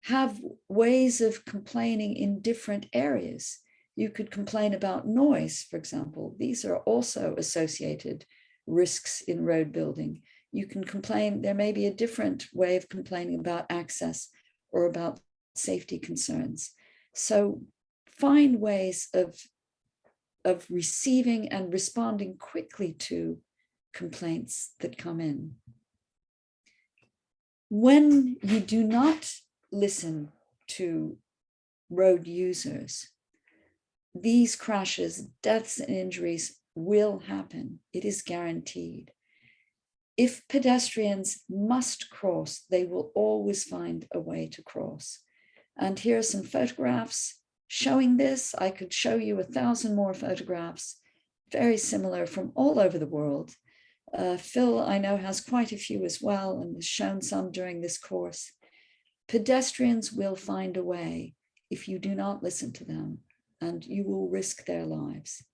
have ways of complaining in different areas. You could complain about noise, for example. These are also associated risks in road building. You can complain, there may be a different way of complaining about access or about safety concerns. So find ways of receiving and responding quickly to complaints that come in. When you do not listen to road users, these crashes, deaths and injuries will happen. It is guaranteed. If pedestrians must cross, they will always find a way to cross. And here are some photographs showing this. I could show you 1,000 more photographs, very similar from all over the world. Phil, I know, has quite a few as well and has shown some during this course. Pedestrians will find a way if you do not listen to them, and you will risk their lives.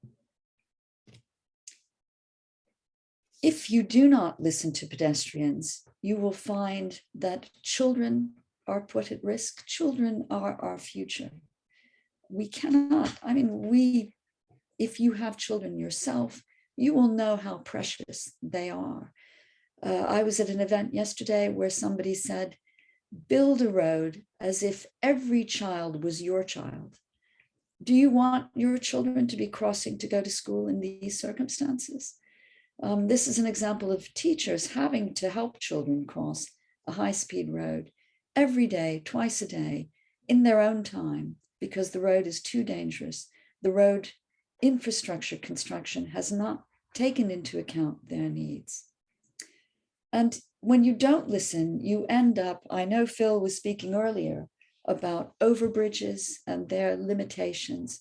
If you do not listen to pedestrians, you will find that children are put at risk. Children are our future. We cannot, if you have children yourself, you will know how precious they are. I was at an event yesterday where somebody said, build a road as if every child was your child. Do you want your children to be crossing to go to school in these circumstances? This is an example of teachers having to help children cross a high-speed road every day, twice a day, in their own time, because the road is too dangerous. The road infrastructure construction has not taken into account their needs. And when you don't listen, you end up, I know Phil was speaking earlier about overbridges and their limitations.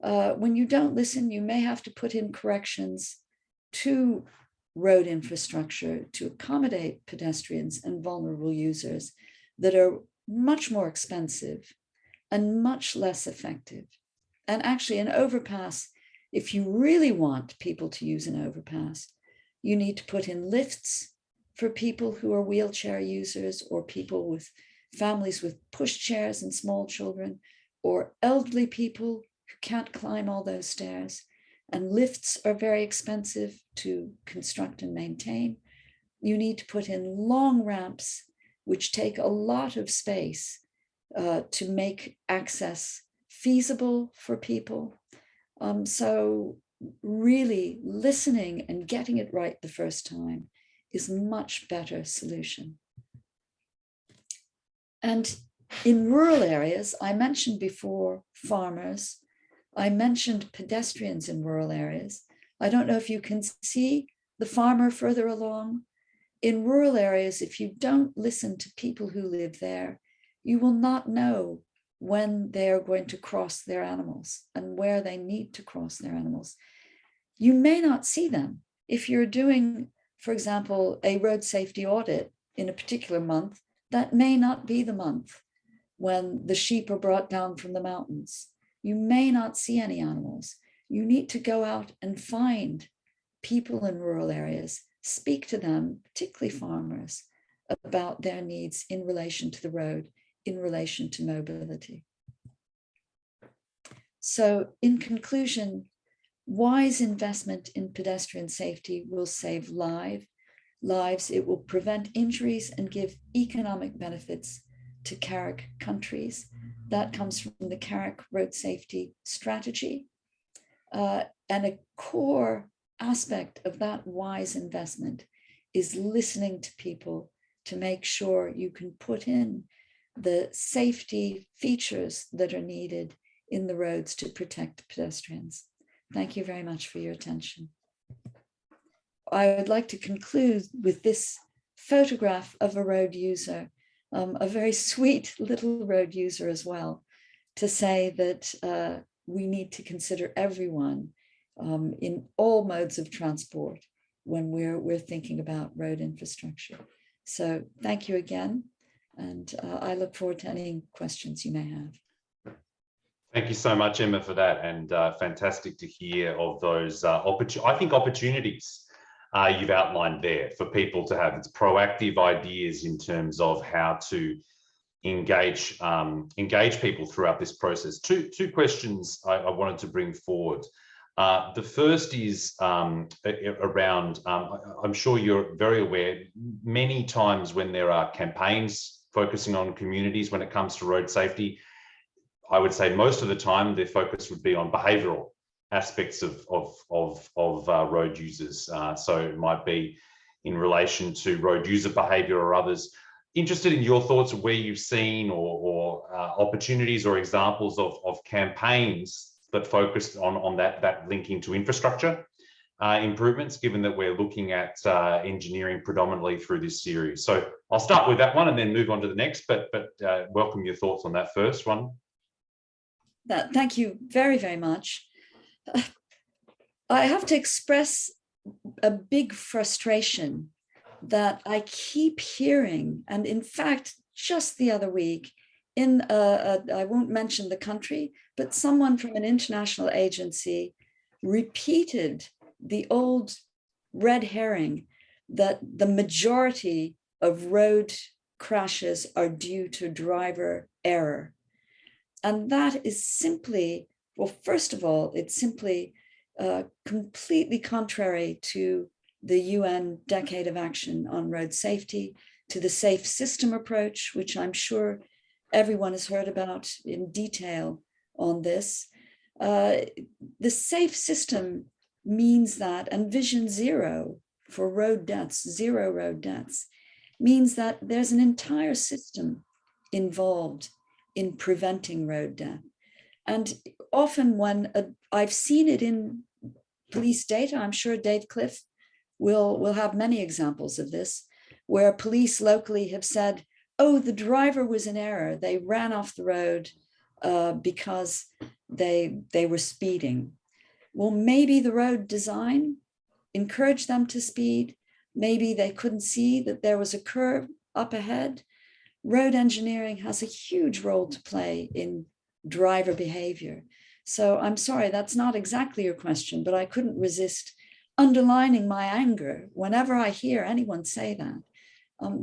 When you don't listen, you may have to put in corrections to road infrastructure to accommodate pedestrians and vulnerable users that are much more expensive and much less effective. And actually an overpass, if you really want people to use an overpass, you need to put in lifts for people who are wheelchair users or people with families with pushchairs and small children, or elderly people who can't climb all those stairs. And lifts are very expensive to construct and maintain. You need to put in long ramps, which take a lot of space to make access feasible for people. So really listening and getting it right the first time is a much better solution. And in rural areas, I mentioned before farmers, I mentioned pedestrians in rural areas. I don't know if you can see the farmer further along. In rural areas, if you don't listen to people who live there, you will not know when they are going to cross their animals and where they need to cross their animals. You may not see them. If you're doing, for example, a road safety audit in a particular month, that may not be the month when the sheep are brought down from the mountains. You may not see any animals. You need to go out and find people in rural areas, speak to them, particularly farmers, about their needs in relation to the road, in relation to mobility. So in conclusion, wise investment in pedestrian safety will save lives. It will prevent injuries and give economic benefits to CAREC countries. That comes from the CAREC road safety strategy. And a core aspect of that wise investment is listening to people to make sure you can put in the safety features that are needed in the roads to protect pedestrians. Thank you very much for your attention. I would like to conclude with this photograph of a road user, a very sweet little road user as well, to say that we need to consider everyone in all modes of transport when we're thinking about road infrastructure. So thank you again, and I look forward to any questions you may have. Thank you so much, Emma, for that, and fantastic to hear of those opportunities you've outlined there for people to have. It's proactive ideas in terms of how to engage people throughout this process. Two questions I wanted to bring forward. The first is around, I'm sure you're very aware, many times when there are campaigns focusing on communities when it comes to road safety, I would say most of the time their focus would be on behavioural aspects of road users. So it might be in relation to road user behaviour or others. Interested in your thoughts of where you've seen or opportunities or examples of campaigns that focused on that linking to infrastructure improvements, given that we're looking at engineering predominantly through this series. So I'll start with that one and then move on to the next, but welcome your thoughts on that first one. Thank you very, very much. I have to express a big frustration that I keep hearing, and in fact, just the other week, I won't mention the country, but someone from an international agency repeated the old red herring that the majority of road crashes are due to driver error. And that is simply, well, first of all, it's simply completely contrary to the UN Decade of Action on Road Safety, to the safe system approach, which I'm sure everyone has heard about in detail on this. The safe system means that, and Vision Zero for road deaths, zero road deaths, means that there's an entire system involved in preventing road death. And often when I've seen it in police data, I'm sure Dave Cliff will have many examples of this, where police locally have said, oh, the driver was in error. They ran off the road because they were speeding. Well, maybe the road design encouraged them to speed. Maybe they couldn't see that there was a curve up ahead. Road engineering has a huge role to play in driver behavior. So I'm sorry, that's not exactly your question, but I couldn't resist underlining my anger whenever I hear anyone say that.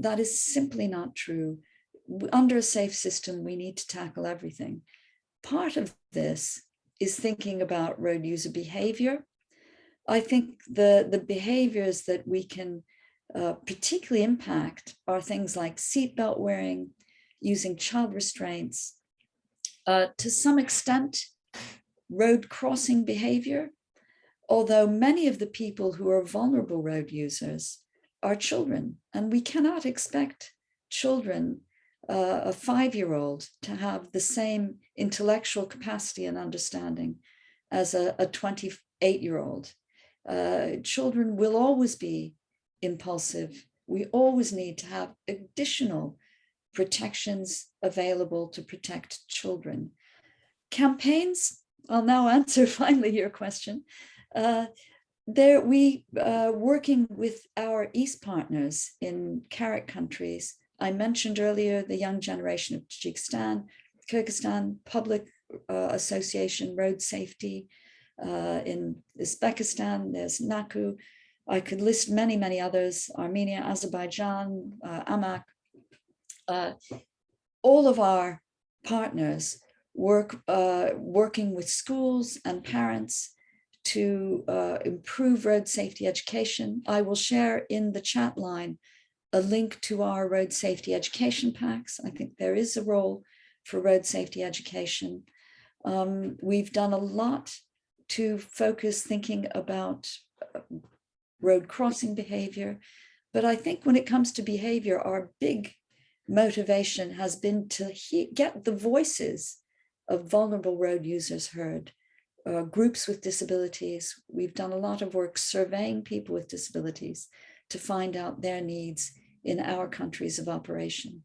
That is simply not true. Under a safe system, we need to tackle everything. Part of this is thinking about road user behavior. I think the behaviors that we can particularly impact are things like seatbelt wearing, using child restraints, to some extent, road crossing behavior, although many of the people who are vulnerable road users are children, and we cannot expect children, a 5-year-old, to have the same intellectual capacity and understanding as a 28-year-old. Children will always be impulsive. We always need to have additional protections available to protect children. Campaigns, I'll now answer finally your question. Working with our East partners in CAREC countries, I mentioned earlier the young generation of Tajikistan, Kyrgyzstan, Public Association Road Safety. In Uzbekistan, there's NACU. I could list many, many others, Armenia, Azerbaijan, Amak. All of our partners working with schools and parents to improve road safety education. I will share in the chat line a link to our road safety education packs. I think there is a role for road safety education. We've done a lot to focus thinking about road crossing behavior. But I think when it comes to behavior, our big motivation has been to get the voices of vulnerable road users heard. groups with disabilities. We've done a lot of work surveying people with disabilities to find out their needs in our countries of operation.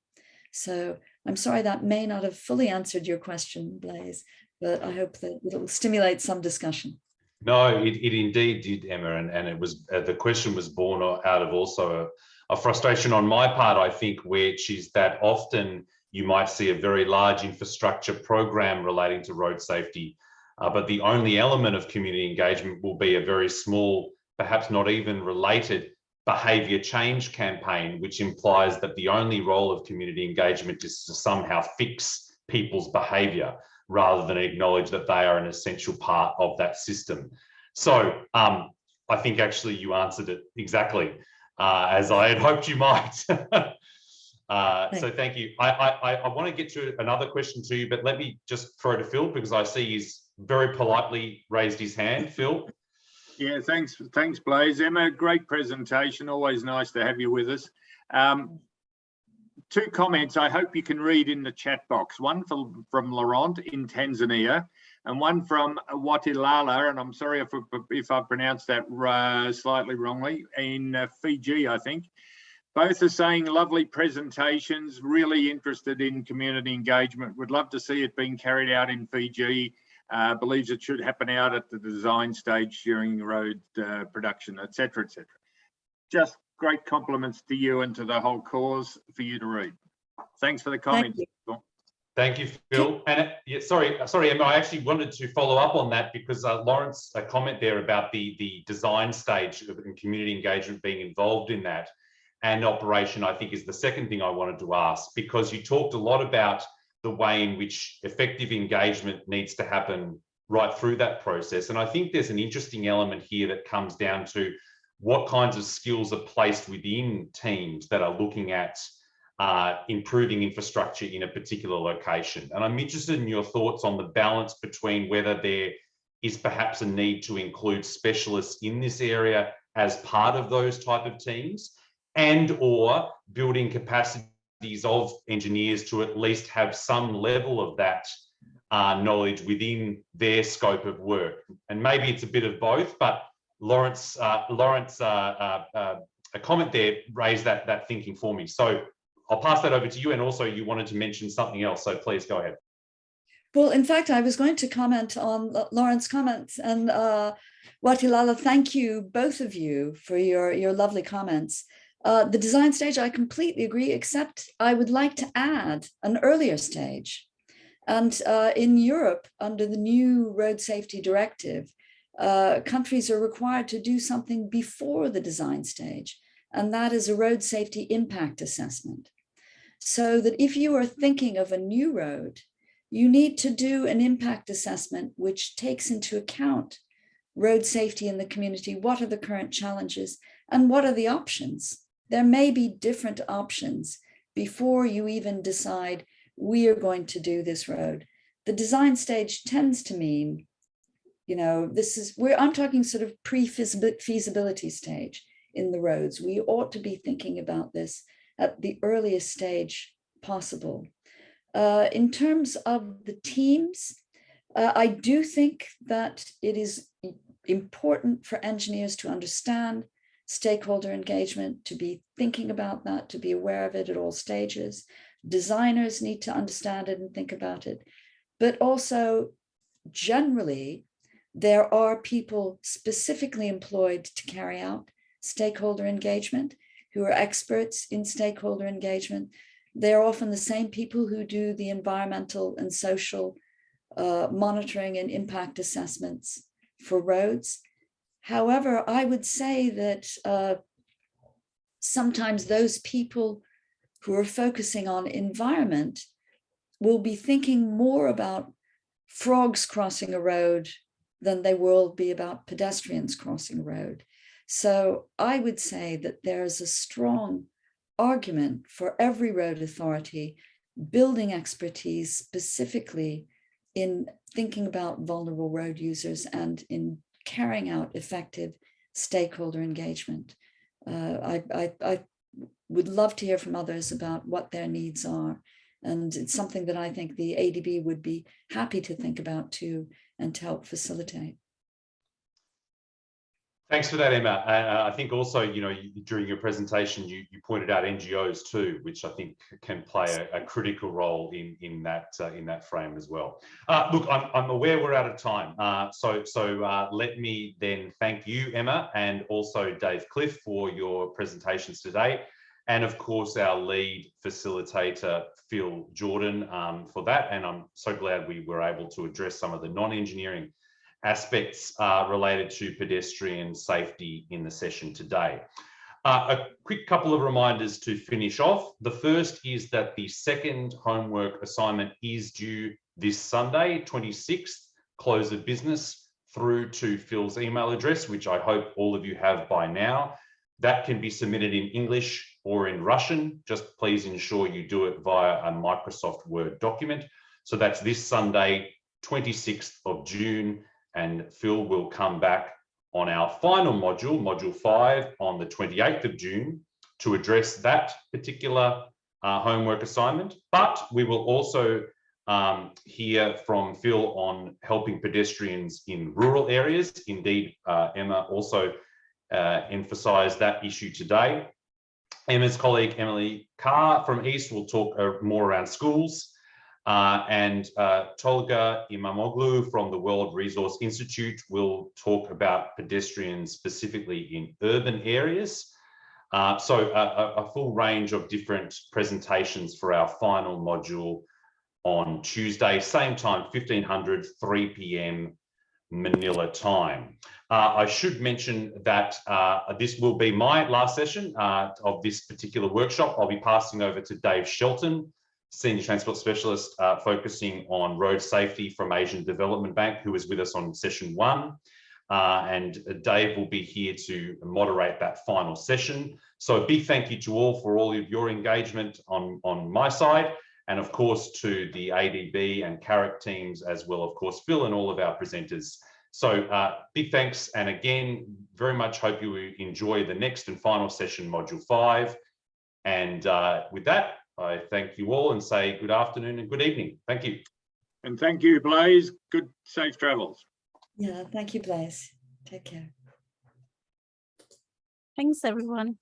So I'm sorry that may not have fully answered your question, Blaise, but I hope that it'll stimulate some discussion. No, it indeed did, Emma, and it was the question was born out of also a frustration on my part, I think, which is that often you might see a very large infrastructure program relating to road safety, but the only element of community engagement will be a very small, perhaps not even related behaviour change campaign, which implies that the only role of community engagement is to somehow fix people's behaviour rather than acknowledge that they are an essential part of that system. So I think actually you answered it exactly as I had hoped you might. So thank you. I want to get to another question to you, but let me just throw to Phil because I see he's very politely raised his hand. Phil? Yeah, thanks, Blaise. Emma, great presentation. Always nice to have you with us. Two comments I hope you can read in the chat box. One from Laurent in Tanzania and one from Watilala, and I'm sorry if I pronounced that slightly wrongly, in Fiji, I think. Both are saying lovely presentations, really interested in community engagement. Would love to see it being carried out in Fiji. Believes it should happen out at the design stage during road production, etc., etc. Just great compliments to you and to the whole cause for you to read. Thanks for the comments. Thank you, Phil. And yeah, sorry, Emma, I actually wanted to follow up on that because Lawrence, a comment there about the design stage of community engagement being involved in that and operation, I think is the second thing I wanted to ask, because you talked a lot about the way in which effective engagement needs to happen right through that process. And I think there's an interesting element here that comes down to what kinds of skills are placed within teams that are looking at improving infrastructure in a particular location. And I'm interested in your thoughts on the balance between whether there is perhaps a need to include specialists in this area as part of those type of teams, and or building capacities of engineers to at least have some level of that knowledge within their scope of work. And maybe it's a bit of both, but Lawrence, a comment there raised that thinking for me. So I'll pass that over to you. And also you wanted to mention something else, so please go ahead. Well, in fact, I was going to comment on Laurence's comments, and Watilala, thank you, both of you, for your lovely comments. The design stage, I completely agree, except I would like to add an earlier stage. And in Europe, under the new Road Safety Directive, countries are required to do something before the design stage, and that is a road safety impact assessment. So that if you are thinking of a new road, you need to do an impact assessment which takes into account road safety in the community. What are the current challenges and what are the options? There may be different options before you even decide we are going to do this road. The design stage tends to mean, you know, this is where I'm talking sort of pre-feasibility stage in the roads. We ought to be thinking about this at the earliest stage possible. In terms of the teams, I do think that it is important for engineers to understand stakeholder engagement, to be thinking about that, to be aware of it at all stages. Designers need to understand it and think about it. But also, generally, there are people specifically employed to carry out stakeholder engagement who are experts in stakeholder engagement. They're often the same people who do the environmental and social monitoring and impact assessments for roads. However, I would say that sometimes those people who are focusing on environment will be thinking more about frogs crossing a road than they will be about pedestrians crossing a road. So I would say that there's a strong argument for every road authority building expertise specifically in thinking about vulnerable road users and in carrying out effective stakeholder engagement. I would love to hear from others about what their needs are And it's something that I think the ADB would be happy to think about too and to help facilitate. Thanks for that, Emma. I think also, during your presentation, you pointed out NGOs too, which I think can play a critical role in that frame as well. Look, I'm aware we're out of time, so let me then thank you, Emma, and also Dave Cliff for your presentations today, and of course our lead facilitator Phil Jordan for that. And I'm so glad we were able to address some of the non-engineering aspects related to pedestrian safety in the session today. A quick couple of reminders to finish off. The first is that the second homework assignment is due this Sunday, 26th, close of business, through to Phil's email address, which I hope all of you have by now. That can be submitted in English or in Russian. Just please ensure you do it via a Microsoft Word document. So that's this Sunday, 26th of June. And Phil will come back on our final module, Module 5, on the 28th of June to address that particular homework assignment. But we will also hear from Phil on helping pedestrians in rural areas. Indeed, Emma also emphasised that issue today. Emma's colleague, Emily Carr from East, will talk more around schools. And Tolga Imamoglu from the World Resource Institute will talk about pedestrians specifically in urban areas. So a full range of different presentations for our final module on Tuesday, same time, 1500, 3 p.m. Manila time. I should mention that this will be my last session of this particular workshop. I'll be passing over to Dave Shelton, Senior Transport Specialist focusing on road safety from Asian Development Bank, who was with us on session 1. And Dave will be here to moderate that final session. So a big thank you to all for all of your engagement on my side, and of course to the ADB and CAREC teams, as well, of course, Phil and all of our presenters. So big thanks. And again, very much hope you enjoy the next and final session, Module 5. And with that, I thank you all and say good afternoon and good evening. Thank you. And thank you, Blaise. Good, safe travels. Yeah, thank you, Blaise. Take care. Thanks, everyone.